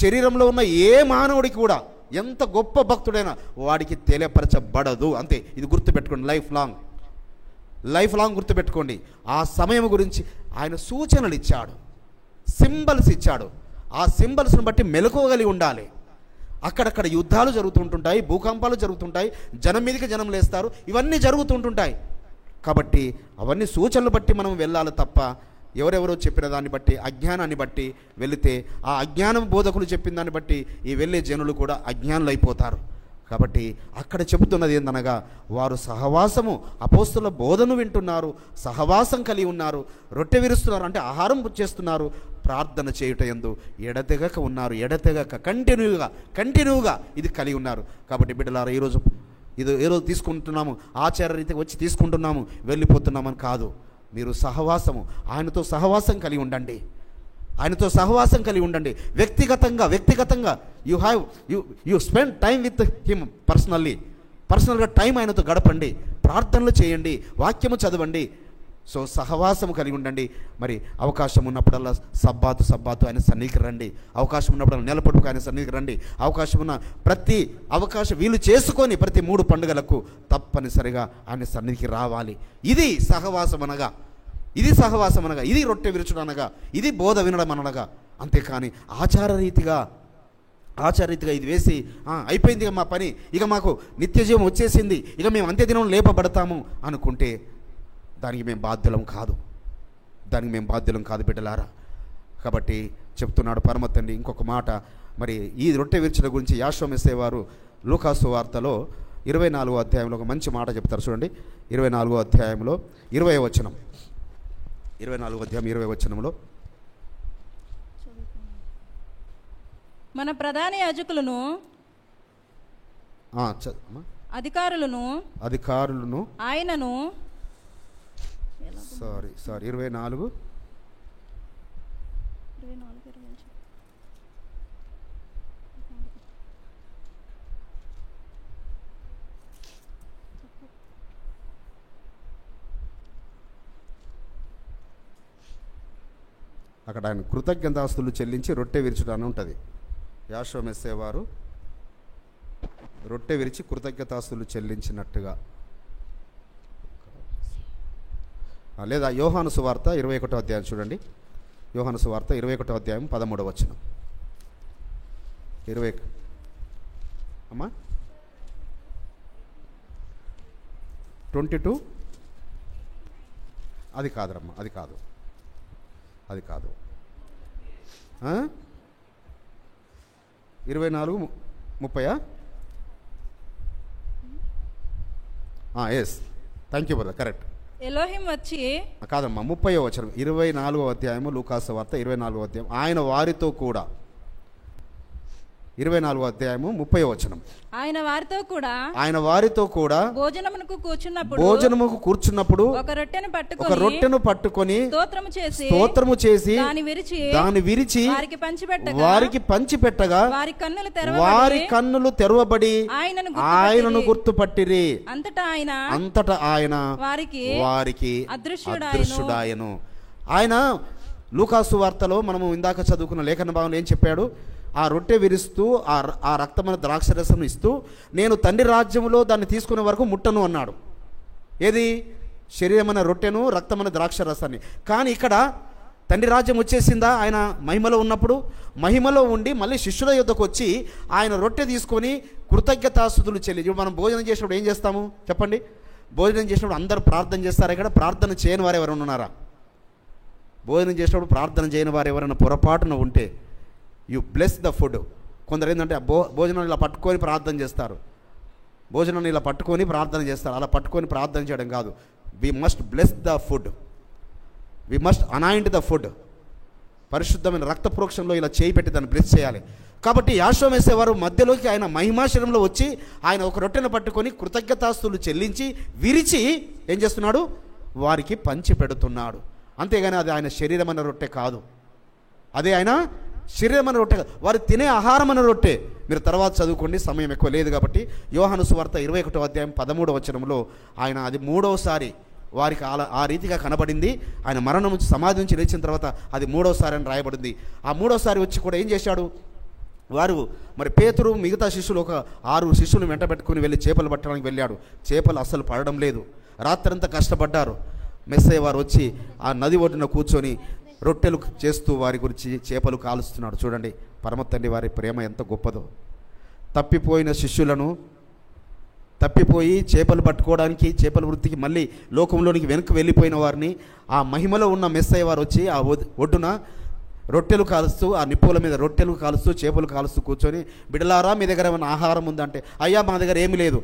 శరీరంలో ఉన్న ఏ మానవుడికి కూడా, ఎంత గొప్ప భక్తుడైనా వాడికి తెలియపరచబడదు. అంతే, ఇది గుర్తుపెట్టుకోండి. లైఫ్ లాంగ్ గుర్తుపెట్టుకోండి. ఆ సమయం గురించి ఆయన సూచనలు ఇచ్చాడు, సింబల్స్ ఇచ్చాడు. ఆ సింబల్స్ను బట్టి మెలకువగలిగి ఉండాలి. అక్కడక్కడ యుద్ధాలు జరుగుతుంటుంటాయి, భూకంపాలు జరుగుతుంటాయి, జనం మీదకి జనం లేస్తారు, ఇవన్నీ జరుగుతుంటుంటాయి. కాబట్టి అవన్నీ సూచనలు బట్టి మనం వెళ్ళాలి తప్ప ఎవరెవరో చెప్పిన దాన్ని బట్టి, అజ్ఞానాన్ని బట్టి వెళితే ఆ అజ్ఞానం బోధకులు చెప్పిన దాన్ని బట్టి ఈ వెళ్ళే జనులు కూడా అజ్ఞానులు అయిపోతారు. కాబట్టి అక్కడ చెబుతున్నది ఏందనగా, వారు సహవాసము, అపోస్తుల బోధను వింటున్నారు, సహవాసం కలిగి ఉన్నారు, రొట్టె విరుస్తున్నారు అంటే ఆహారం చేస్తున్నారు, ప్రార్థన చేయుట యందు ఎడతెగక ఉన్నారు. ఎడతెగక కంటిన్యూగా ఇది కలిగి ఉన్నారు. కాబట్టి బిడ్డలారా, ఈరోజు ఏదో తీసుకుంటున్నాము, ఆచారరీతిగా వచ్చి తీసుకుంటున్నాము, వెళ్ళిపోతున్నామని కాదు. మీరు సహవాసము, ఆయనతో సహవాసం కలిగి ఉండండి. ఆయనతో సహవాసం కలిగి ఉండండి. వ్యక్తిగతంగా you spend time with him పర్సనల్గా టైం ఆయనతో గడపండి, ప్రార్థనలు చేయండి, వాక్యము చదవండి. సో సహవాసము కలిగి ఉండండి. మరి అవకాశం ఉన్నప్పుడల్లా సబ్బాతు ఆయన సన్నిధికి రండి. అవకాశం ఉన్నప్పుడల్లా నెలపొడుకు ఆయన సన్నిధికి రండి. అవకాశం ఉన్న ప్రతి అవకాశం వీలు చేసుకొని ప్రతి 3 పండుగలకు తప్పనిసరిగా ఆయన సన్నిధికి రావాలి. ఇది సహవాసం అనగా, ఇది రొట్టె విరుచుడు అనగా, ఇది బోధ వినడం అనగా. అంతేకాని ఆచారరీతిగా ఇది వేసి అయిపోయింది ఇక మా పని, ఇక మాకు నిత్య జీవం వచ్చేసింది, ఇక మేము అంత్యదినం లేపబడతాము అనుకుంటే దానికి మేము బాధ్యులం కాదు బిడ్డలారా. కాబట్టి చెప్తున్నాడు పరమ తండ్రి ఇంకొక మాట. మరి ఈ రొట్టె విరుచుట గురించి యాషువా మెస్సయ్య వారు లూకాసు వార్తలో 24వ అధ్యాయంలో ఒక మంచి మాట చెప్తారు. చూడండి, 24వ అధ్యాయంలో 20వ వచనం, 24వ అధ్యాయం 20వ వచనంలో, మన ప్రధాన యాజకులను అధికారులను ఆయనను 24 అక్కడ ఆయన కృతజ్ఞతాస్తులు చెల్లించి రొట్టె విరుచుట అని ఉంటుంది. యాషువా మెస్సయ్య వారు రొట్టె విరిచి కృతజ్ఞతాస్తులు చెల్లించినట్టుగా, లేదా యోహాను సువార్త 21వ అధ్యాయం చూడండి. యోహాను సువార్త 21వ అధ్యాయం 13వ వచనం. 20 అమ్మా 22 అది కాదమ్మా, అది కాదు 24:30 yes, thank you brother, correct. ఎలోహిం వచ్చి కాదమ్మా 30వ వచనం, 24వ అధ్యాయము లూకాసు వార్త 24వ అధ్యాయం. ఆయన వారితో కూడా 24వ అధ్యాయము 30వ వచనం. ఆయన వారితో కూడా భోజనముకు కూర్చున్నప్పుడు ఒక రొట్టెను పట్టుకొని స్తోత్రము చేసి దాని విరిచి వారికి పంచిపెట్టగా వారి కన్నులు తెరవబడి ఆయనను గుర్తుపట్టిరి. అంతటా ఆయన వారికి అదృశ్యుడాయను. ఆయన లూకాసు వార్తలో మనము ఇందాక చదువుకున్న లేఖన భాగంలో ఏం చెప్పాడు? ఆ రొట్టె విరుస్తూ ఆ రక్తమైన ద్రాక్షరసం ఇస్తూ, నేను తండ్రి రాజ్యములో దాన్ని తీసుకునే వరకు ముట్టను అన్నాడు. ఏది? శరీరమైన రొట్టెను, రక్తమైన ద్రాక్షరసాన్ని. కానీ ఇక్కడ తండ్రి రాజ్యం వచ్చేసిందా? ఆయన మహిమలో ఉన్నప్పుడు, మహిమలో ఉండి మళ్ళీ శిష్యుల యొద్దకు వచ్చి ఆయన రొట్టె తీసుకొని కృతజ్ఞతాస్తుతులు చెల్లి. మనం భోజనం చేసినప్పుడు ఏం చేస్తాము చెప్పండి? భోజనం చేసినప్పుడు అందరూ ప్రార్థన చేస్తారు. ఇక్కడ ప్రార్థన చేయని వారు ఎవరైనా ఉన్నారా? భోజనం చేసినప్పుడు ప్రార్థన చేయని వారు ఎవరైనా పొరపాటున ఉంటే యు బ్లెస్ ద ఫుడ్. కొందరు ఏంటంటే భోజనాన్ని ఇలా పట్టుకొని ప్రార్థన చేస్తారు, భోజనాన్ని ఇలా పట్టుకొని ప్రార్థన చేస్తారు. అలా పట్టుకొని ప్రార్థన చేయడం కాదు. We must bless the food, we must anoint the food. పరిశుద్ధమైన రక్త ప్రోక్షణలో ఇలా చేయి పెట్టి దాన్ని బ్లెస్ చేయాలి. కాబట్టి యాషోం వేసేవారు మధ్యలోకి ఆయన మహిమాశనంలో వచ్చి ఆయన ఒక రొట్టెను పట్టుకొని కృతజ్ఞతాస్తులు చెల్లించి విరిచి ఏం చేస్తున్నాడు, వారికి పంచి పెడుతున్నాడు. అంతేగాని అది ఆయన శరీరమైన రొట్టె కాదు, అదే ఆయన శరీరమైన రొట్టె కాదు, వారు తినే ఆహారమైన రొట్టె. మీరు తర్వాత చదువుకోండి, సమయం ఎక్కువ లేదు కాబట్టి. యోహాను సువార్త 21వ అధ్యాయం 13వ వచనంలో ఆయన అది మూడవసారి వారికి ఆ రీతిగా కనబడింది. ఆయన మరణం నుంచి సమాధి నుంచి లేచిన తర్వాత అది మూడవసారి అని రాయబడింది. ఆ మూడవసారి వచ్చి కూడా ఏం చేశాడు, వారు మరి పేతురు మిగతా శిష్యులు ఒక 6 శిష్యులు వెంట పెట్టుకుని వెళ్ళి చేపలు పట్టడానికి వెళ్ళాడు. చేపలు అస్సలు పడడం లేదు, రాత్రంతా కష్టపడ్డారు. మెస్సయ్య వారు వచ్చి ఆ నది ఒడ్డున కూర్చొని రొట్టెలు చేస్తూ వారి గురించి చేపలు కాలుస్తున్నాడు. చూడండి పరమ తండ్రి వారి ప్రేమ ఎంత గొప్పదో. తప్పిపోయిన శిష్యులను, తప్పిపోయి చేపలు పట్టుకోవడానికి, చేపల వృత్తికి మళ్ళీ లోకంలోనికి వెనక్కి వెళ్ళిపోయిన వారిని ఆ మహిమలో ఉన్న మెస్సయ్య వారు వచ్చి ఆ ఒడ్డున రొట్టెలు కాలుస్తూ, ఆ నిప్పుల మీద రొట్టెలు కాలుస్తూ చేపలు కాలుస్తూ కూర్చొని, బిడలారా మీ దగ్గర ఏమైనా ఆహారం ఉందంటే, అయ్యా మా దగ్గర ఏమీ లేదు,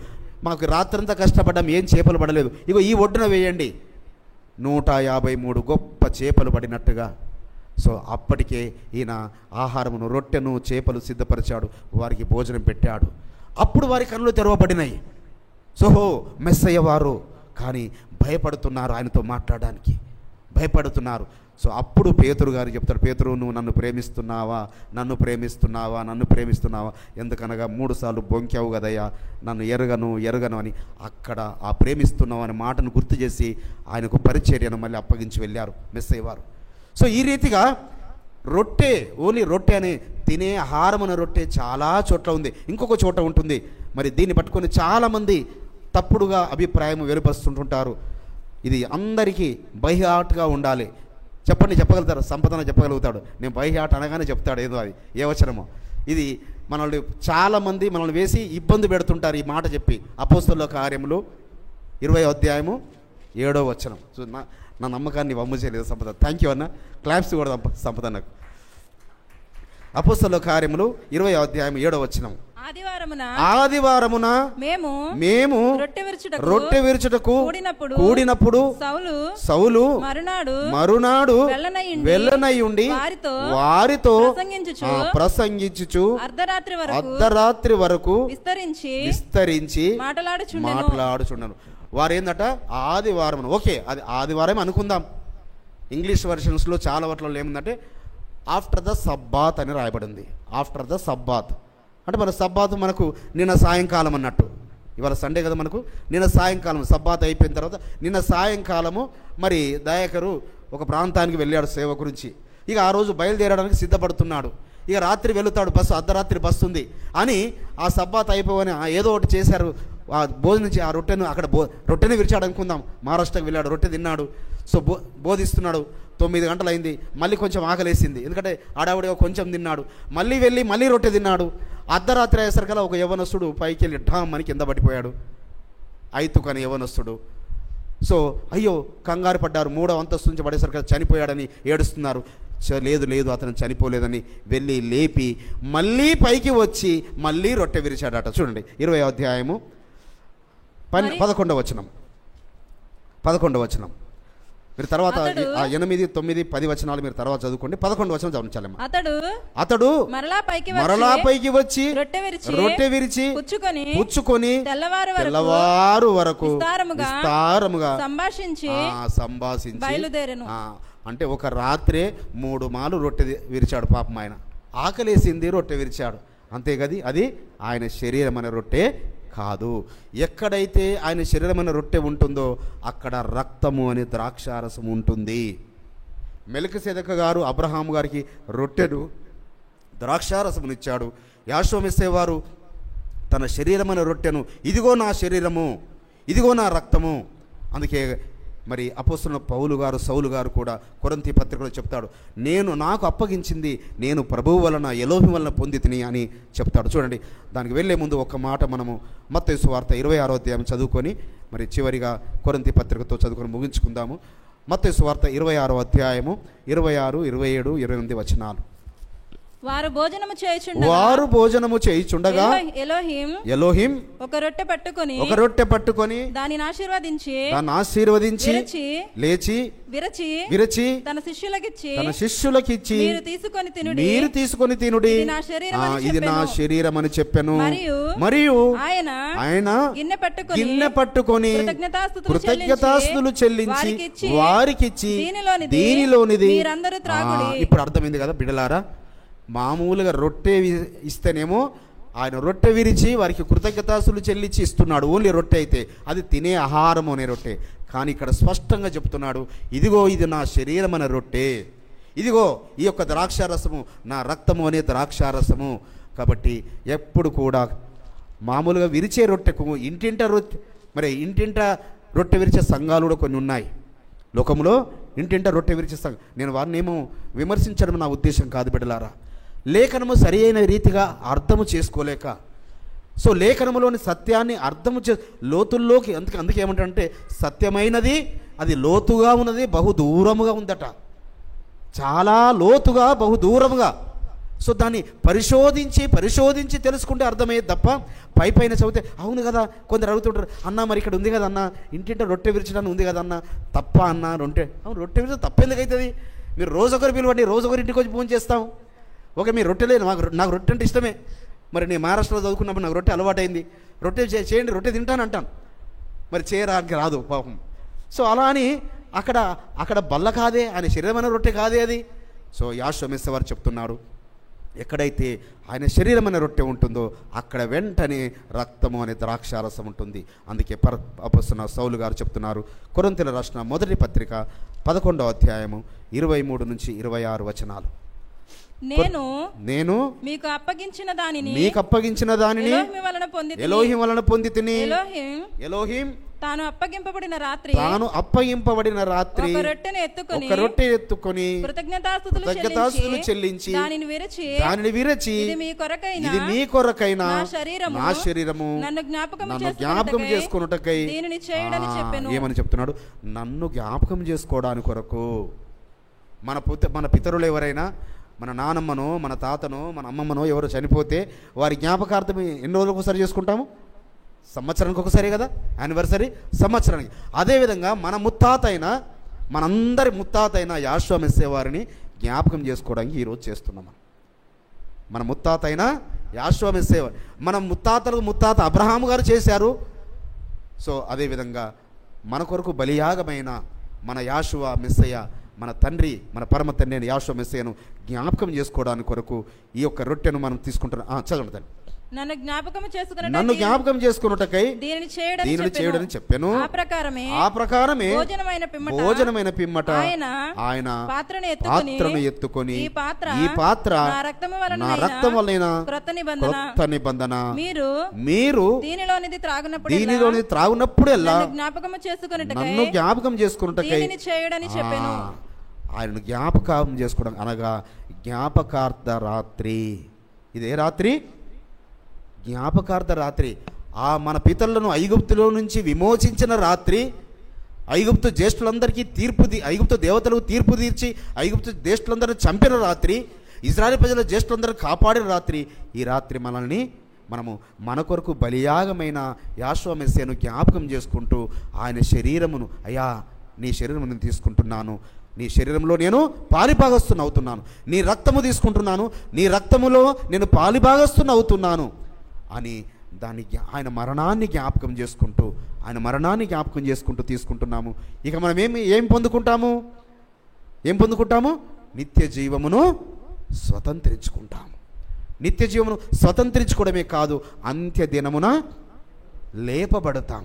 మాకు రాత్రంతా కష్టపడ్డాం, ఏం చేపలు పడలేదు, ఇగో ఈ ఒడ్డున వేయండి. 153 గొప్ప చేపలు పడినట్టుగా. సో అప్పటికే ఈయన ఆహారమును, రొట్టెను, చేపలు సిద్ధపరిచాడు, వారికి భోజనం పెట్టాడు. అప్పుడు వారి కన్నులు తెరవబడినాయి. సోహో మెస్సయ్య వారు, కానీ భయపడుతున్నారు, ఆయనతో మాట్లాడడానికి భయపడుతున్నారు. సో అప్పుడు పేతురు గారు చెప్తాడు, పేతురు నువ్వు నన్ను ప్రేమిస్తున్నావా, నన్ను ప్రేమిస్తున్నావా, నన్ను ప్రేమిస్తున్నావా, ఎందుకనగా 3 సార్లు బొంకావు కదయ్యా, నన్ను ఎరగను అని అక్కడ ఆ ప్రేమిస్తున్నావు అనే మాటను గుర్తు చేసి ఆయనకు పరిచర్యను మళ్ళీ అప్పగించి వెళ్ళారు మెస్సయ్య వారు. సో ఈ రీతిగా రొట్టె, ఓన్లీ రొట్టె అనే తినే ఆహారమైన రొట్టె చాలా చోట్ల ఉంది, ఇంకొక చోట ఉంటుంది. మరి దీన్ని పట్టుకొని చాలామంది తప్పుడుగా అభిప్రాయం వెలుపరుస్తుంటుంటారు. ఇది అందరికీ బైహార్ట్గా ఉండాలి. చెప్పగలుగుతారు, సంపదన చెప్పగలుగుతాడు. నేను బైహార్ట్ అనగానే చెప్తాడు ఏదో అది ఏ వచనమో. ఇది మనల్ని చాలామంది మనల్ని వేసి ఇబ్బంది పెడుతుంటారు ఈ మాట చెప్పి. అపోస్తలుల కార్యములు 20వ అధ్యాయము 7వ వచనం. సో నా నమ్మకాన్ని వమ్ము చేయలేదు సంపద. థ్యాంక్ యూ అన్న, క్లాప్స్ కూడా సంపద నాకు. అపోస్తలుల కార్యములు 20వ అధ్యాయం 7వ వచనం. ఆదివారమున మేము రొట్టె విరుచుటకు కూడినప్పుడు సౌలు మరునాడు వెళ్ళనయ్యుండి వారితో ప్రసంగించుచు అర్ధరాత్రి వరకు విస్తరించి మాట్లాడుచున్నాను. వారేందట ఆదివారం. ఓకే, అది ఆదివారం అనుకుందాం. ఇంగ్లీష్ వెర్షన్స్లో చాలా వాటిలో ఏముందంటే ఆఫ్టర్ ద సబ్బాత్ అని రాయబడింది. ఆఫ్టర్ ద సబ్బాత్ అంటే మన సబ్బాత్ మనకు నిన్న సాయంకాలం అన్నట్టు. ఇవాళ సండే కదా, మనకు నిన్న సాయంకాలం సబ్బాత్ అయిపోయిన తర్వాత నిన్న సాయంకాలము మరి దయాకరు ఒక ప్రాంతానికి వెళ్ళాడు సేవ గురించి. ఇక ఆ రోజు బయలుదేరడానికి సిద్ధపడుతున్నాడు. ఇక రాత్రి వెళుతాడు, బస్సు అర్ధరాత్రి బస్సు ఉంది అని ఆ సబ్బాత్ అయిపోవని ఏదో ఒకటి చేశారు. ఆ భోజనం నుంచి ఆ రొట్టెను అక్కడ రొట్టెని విరిచాడు అనుకుందాం. మహారాష్ట్రకి వెళ్ళాడు, రొట్టె తిన్నాడు. సో బోధిస్తున్నాడు. 9 గంటలు అయింది. మళ్ళీ కొంచెం ఆకలేసింది, ఎందుకంటే ఆడావిడిగా కొంచెం తిన్నాడు. మళ్ళీ వెళ్ళి మళ్ళీ రొట్టె తిన్నాడు. అర్ధరాత్రి అయ్యేసరికల్లా ఒక యవనస్తుడు పైకి వెళ్ళి ఢామ్ అని కింద పడిపోయాడు. ఐతుకు అనే యవనస్తుడు. సో అయ్యో కంగారు పడ్డారు. 3వ అంతస్తు నుంచి పడేసరికి చనిపోయాడని ఏడుస్తున్నారు. లేదు అతను చనిపోలేదని వెళ్ళి లేపి మళ్ళీ పైకి వచ్చి మళ్ళీ రొట్టె విరిచాడట. చూడండి 20వ అధ్యాయము 11వ వచనం. మీరు తర్వాత 8, 9, 10 వచనాలు మీరు తర్వాత చదువుకోండి. 11వ వచనం చదవండి. అతడు మరలా పైకి వచ్చి రొట్టె విరిచి పుచ్చుకొని తెల్లవారు వరకు విస్తారముగా సంభాషించి బయలుదేరెను. అంటే ఒక రాత్రే 3 మాలు రొట్టె విరిచాడు పాపం. ఆయన ఆకలేసింది, రొట్టె విరిచాడు, అంతే కది. అది ఆయన శరీరం అనే రొట్టె కాదు. ఎక్కడైతే ఆయన శరీరమైన రొట్టె ఉంటుందో అక్కడ రక్తము అనే ద్రాక్షారసం ఉంటుంది. మెల్కీసెదెకు గారు అబ్రహాము గారికి రొట్టెను ద్రాక్షారసమును ఇచ్చాడు. యాషోమెస్సేవారు తన శరీరమైన రొట్టెను, ఇదిగో నా శరీరము, ఇదిగో నా రక్తము. అందుకే మరి అపోస్తలుడైన పౌలు గారు, సౌలు గారు కూడా కొరింథీ పత్రికలో చెప్తాడు, నాకు అప్పగించింది నేను ప్రభువు వలన ఎలోహిము వలన పొందితిని అని చెప్తాడు. చూడండి, దానికి వెళ్ళే ముందు ఒక మాట మనము మత్తయి సువార్త 26వ అధ్యాయం చదువుకొని మరి చివరిగా కొరింథీ పత్రికతో చదువుకొని ముగించుకుందాము. మత్తయి సువార్త 26వ అధ్యాయము 26, 27, 28 వచనాలు. వారు భోజనము చేయుచుండగా ఎలోహిం ఒక రొట్టె పట్టుకొని దానిని ఆశీర్వదించి లేచి విరచి తన శిష్యులకిచ్చి మీరు తీసుకొని తినుడి, ఇది నా శరీరం అని చెప్పెను. మరియు ఆయన గిన్నె పట్టుకొని కృతజ్ఞతాస్తుతులు చెల్లించి వారికిచ్చి దీనిలోనిది. ఇప్పుడు అర్థమైంది కదా బిడ్డలారా, మామూలుగా రొట్టె ఇస్తేనేమో ఆయన రొట్టె విరిచి వారికి కృతజ్ఞతాస్తులు చెల్లించి ఇస్తున్నాడు, ఓన్లీ రొట్టె అయితే అది తినే ఆహారం అనే రొట్టె. కానీ ఇక్కడ స్పష్టంగా చెప్తున్నాడు, ఇదిగో ఇది నా శరీరం అనే రొట్టె, ఇదిగో ఈ యొక్క ద్రాక్షారసము నా రక్తము అనే ద్రాక్షారసము. కాబట్టి ఎప్పుడు కూడా మామూలుగా విరిచే రొట్టెకు ఇంటింట రొట్టె విరిచే సంఘాలు కూడా కొన్ని ఉన్నాయి లోకంలో. ఇంటింట రొట్టె విరిచే సంఘం, నేను వారిని ఏమో విమర్శించడం నా ఉద్దేశం కాదు బిడ్డలారా. లేఖనము సరి అయిన రీతిగా అర్థము చేసుకోలేక, సో లేఖనములోని సత్యాన్ని అర్థము లోతుల్లోకి అందుకే ఏమంటే సత్యమైనది అది లోతుగా ఉన్నది, బహు దూరముగా ఉందట, చాలా లోతుగా బహు దూరముగా. సో దాన్ని పరిశోధించి తెలుసుకుంటే అర్థమయ్యేది తప్ప పైన చదివితే అవును కదా. కొందరు అడుగుతుంటారు, అన్న మరి ఇక్కడ ఉంది కదా అన్న, ఇంటింట రొట్టె విరిచడానికి ఉంది కదా అన్న, తప్ప అన్న రొట్టె విరిచడం తప్పెందుకు అవుతుంది? మీరు రోజొకరు పిలవండి, రోజొకరి ఇంటికి వచ్చి ఫోన్ చేస్తాం. ఓకే, మీరు రొట్టె లేదు, నాకు రొట్టె అంటే ఇష్టమే. మరి నేను మహారాష్ట్రలో చదువుకున్నప్పుడు నాకు రొట్టె అలవాటైంది, రొట్టె చేయండి, రొట్టె తింటాను అంటాను. మరి చేయడానికి రాదు పాపం. సో అలా అని అక్కడ బల్ల కాదే, ఆయన శరీరమైన రొట్టె కాదే అది. సో యాషోవా మెస్సీయ వారు చెప్తున్నాడు, ఎక్కడైతే ఆయన శరీరమైన రొట్టె ఉంటుందో అక్కడ వెంటనే రక్తము అనే ద్రాక్షారసం ఉంటుంది. అందుకే అపొస్తలుడైన సౌలు గారు చెప్తున్నారు, కొరింథీయులకు రాసిన మొదటి పత్రిక 11వ అధ్యాయము 23 నుంచి 26 వచనాలు. నేను మీకు అప్పగించిన దానిని ఎలోహిం వలన పొందితిని. ఎలోహిం తాను అప్పగింపబడిన రాత్రి ఒక రొట్టె ఎత్తుకొని కృతజ్ఞతాస్తుతులు చెల్లించి దానిని విరచి ఇది మీ కొరకైన నా శరీరము నన్ను జ్ఞాపకం చేసుకొనుటకై ఏమని చెప్తున్నాడు? నన్ను జ్ఞాపకం చేసుకోవడానికి కొరకు. మన పితరులు ఎవరైనా, మన నానమ్మనో మన తాతనో మన అమ్మమ్మనో ఎవరు చనిపోతే వారి జ్ఞాపకార్థం ఎన్ని రోజులకు ఒకసారి చేసుకుంటాము? సంవత్సరానికి ఒకసారి కదా, యానివర్సరీ సంవత్సరానికి. అదేవిధంగా మనందరి ముత్తాత అయిన యాషోవా మెస్సీయ వారిని జ్ఞాపకం చేసుకోవడానికి ఈరోజు చేస్తున్నాం. మన ముత్తాత అయిన యాషోవా మెస్సీయ, మన ముత్తాత అబ్రహాము గారు చేశారు. సో అదేవిధంగా మన కొరకు బలియాగమైన మన యాషోవా మెస్సీయ, మన తండ్రి, మన పరమ తండ్రి అయిన యాషోవా మెస్సీయను జ్ఞాపకం చేసుకోవడానికి కొరకు ఈ యొక్క రొట్టెను మనం తీసుకుంటున్నాం. చదవండి తల్లి. నన్ను జ్ఞాపకం చేసుకున్నటకై దీనిని చేయడని చెప్పాను. ఆ ప్రకారమే భోజనమైన పిమ్మట ఆయన పాత్రను ఎత్తుకొని ఈ పాత్ర నా రక్తం వలన క్రొత్త నిబంధన, మీరు దీనిలోనిది త్రాగునప్పుడెల్లా నన్ను జ్ఞాపకం చేసుకున్నటకై ఆయనను జ్ఞాపకం చేసుకోవడం, అనగా జ్ఞాపకార్థ రాత్రి. ఇదే రాత్రి జ్ఞాపకార్థ రాత్రి. మన పితరులను ఐగుప్తులో నుంచి విమోచించిన రాత్రి, ఐగుప్తు జ్యేష్ఠులందరికీ ఐగుప్తు దేవతలకు తీర్పు తీర్చి ఐగుప్తు జ్యేష్ఠులందరినీ చంపిన రాత్రి, ఇశ్రాయేలు ప్రజల జ్యేష్ఠులందరూ కాపాడిన రాత్రి. ఈ రాత్రి మనము మన కొరకు బలియాగమైన యాషోవా మెస్సీయను జ్ఞాపకం చేసుకుంటూ ఆయన శరీరమును, అయ్యా నీ శరీరము నేను తీసుకుంటున్నాను, నీ శరీరంలో నేను పాలిభాగస్తుని అవుతున్నాను, నీ రక్తము తీసుకుంటున్నాను, నీ రక్తములో నేను పాలిభాగస్తుని అవుతున్నాను అని దాన్ని ఆయన మరణాన్ని జ్ఞాపకం చేసుకుంటూ తీసుకుంటున్నాము. ఇక మనం ఏం పొందుకుంటాము? నిత్య జీవమును స్వతంత్రించుకుంటాము. నిత్య జీవమును స్వతంత్రించుకోవడమే కాదు, అంత్య దినమున లేపబడతాం.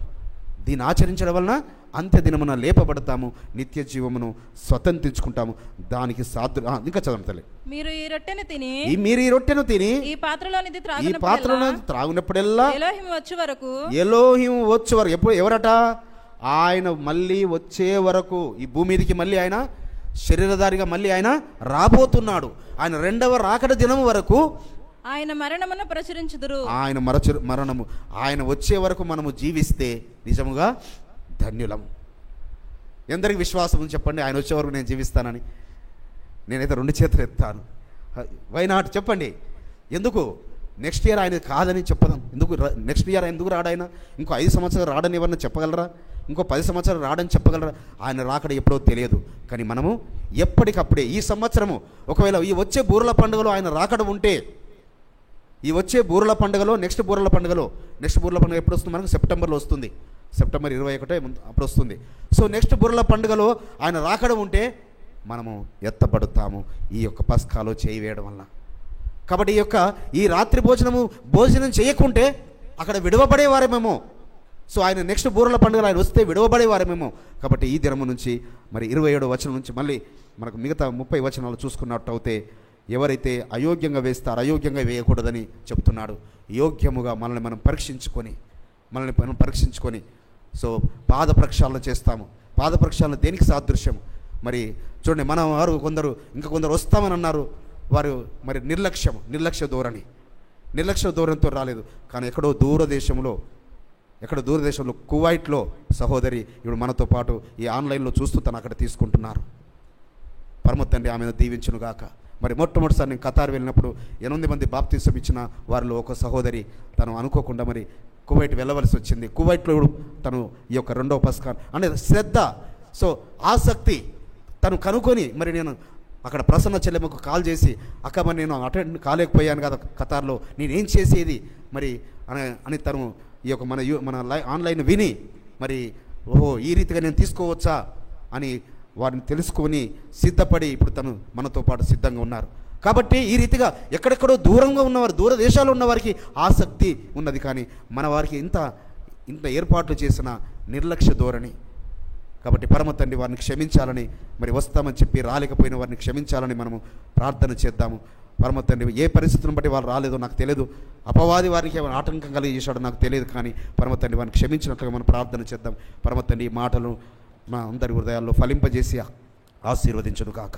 దీన్ని ఆచరించడం వలన అంత్య దినమున లేపబడతాము, నిత్య జీవమును స్వతంత్రించుకుంటాము. దానికి ఇంకా చదవండి. మీరు ఈ రొట్టెను తిని ఈ పాత్రలోనిది త్రాగునప్పుడెల్లా ఎలోహిం వచ్చే వరకు ఎవరట? ఆయన మళ్ళీ వచ్చే వరకు, ఈ భూమి మీదకి మళ్ళీ ఆయన శరీరధారిగా మళ్ళీ ఆయన రాబోతున్నాడు. ఆయన రెండవ రాకడ దినం వరకు ఆయన మరణమును ప్రచురించుదురు. ఆయన వచ్చే వరకు మనము జీవిస్తే నిజముగా ధన్యులం. ఎందరికి విశ్వాసం చెప్పండి ఆయన వచ్చే వరకు నేను జీవిస్తానని? నేనైతే 2 చేతులు ఎత్తాను. వై నాట్ చెప్పండి? ఎందుకు నెక్స్ట్ ఇయర్ ఆయన కాదని చెప్పదాం? ఎందుకు నెక్స్ట్ ఇయర్ ఎందుకు రాడాయన? ఇంకో 5 సంవత్సరాలు రాడని ఎవరన్నా చెప్పగలరా? ఇంకో 10 సంవత్సరాలు రాడని చెప్పగలరా? ఆయన రాకడ ఎప్పుడో తెలియదు. కానీ మనము ఎప్పటికప్పుడే ఈ సంవత్సరము ఒకవేళ ఈ వచ్చే బూరల పండుగలో ఆయన రాకడ ఉంటే, ఈ వచ్చే బూరల పండుగలో నెక్స్ట్ బూరల పండుగ ఎప్పుడు వస్తుంది? మనకు సెప్టెంబర్లో వస్తుంది. సెప్టెంబర్ 21 అప్పుడు వస్తుంది. సో నెక్స్ట్ బూరల పండుగలో ఆయన రాకడ ఉంటే మనము ఎత్తబడుతాము ఈ యొక్క పస్కాలో చేయి వేయడం వల్ల. కాబట్టి ఈ రాత్రి భోజనం చేయకుంటే అక్కడ విడవబడేవారేమేమో. సో ఆయన నెక్స్ట్ బూరల పండుగలు ఆయన వస్తే విడవబడేవారేమేమో. కాబట్టి ఈ దినము నుంచి మరి 27వ వచనం నుంచి మళ్ళీ మనకు మిగతా 30 వచనాలు చూసుకున్నట్టు అయితే, ఎవరైతే అయోగ్యంగా వేస్తారో అయోగ్యంగా వేయకూడదని చెప్తున్నాడు. యోగ్యముగా మనల్ని మనం పరీక్షించుకొని సో పాద ప్రక్షాళన చేస్తాము. పాద ప్రక్షాళన దేనికి సాదృశ్యం? మరి చూడండి, మన వారు కొందరు వస్తామని అన్నారు. వారు మరి నిర్లక్ష్య ధోరణితో రాలేదు. కానీ ఎక్కడో దూరదేశంలో కువైట్లో సహోదరి ఇప్పుడు మనతో పాటు ఈ ఆన్లైన్లో చూస్తూ తను అక్కడ తీసుకుంటున్నారు. పరమ తండ్రి ఆమెను దీవించునుగాక. మరి మొట్టమొదటిసారి నేను ఖతార్ వెళ్ళినప్పుడు 8 మంది బాప్తిసం ఇచ్చిన వారిలో ఒక సహోదరి తను అనుకోకుండా మరి కువైట్ వెళ్ళవలసి వచ్చింది. కువైట్లో తను ఈ యొక్క 2వ పస్కా అంటే శ్రద్ధ, సో ఆసక్తి తను కనుక్కొని మరి నేను అక్కడ ప్రసన్న చెల్లెమ్మకు కాల్ చేసి, అక్క మరి నేను అటెండ్ కాలేకపోయాను కదా ఖతార్లో, నేనేం చేసేది మరి అని తను ఈ యొక్క మన ఆన్లైన్ విని మరి ఓహో ఈ రీతిగా నేను తీసుకోవచ్చా అని వారిని తెలుసుకొని సిద్ధపడి ఇప్పుడు తను మనతో పాటు సిద్ధంగా ఉన్నారు. కాబట్టి ఈ రీతిగా ఎక్కడెక్కడో దూరంగా ఉన్నవారు, దూర దేశాల్లో ఉన్నవారికి ఆసక్తి ఉన్నది. కానీ మన వారికి ఇంత ఏర్పాట్లు చేసిన నిర్లక్ష్య ధోరణి. కాబట్టి పరమ తండ్రి వారిని క్షమించాలని, మరి వస్తామని చెప్పి రాలేకపోయిన వారిని క్షమించాలని మనము ప్రార్థన చేద్దాము. పరమ తండ్రి ఏ పరిస్థితులను బట్టి వాళ్ళు రాలేదో నాకు తెలియదు, అపవాది వారికి ఏమైనా ఆటంకం కలిగజేశాడో నాకు తెలియదు. కానీ పరమ తండ్రి వారిని క్షమించినట్లుగా మనం ప్రార్థన చేద్దాం. పరమ తండ్రి ఈ మాటలు మా అందరి హృదయాల్లో ఫలింపజేసి ఆశీర్వదించును కాక.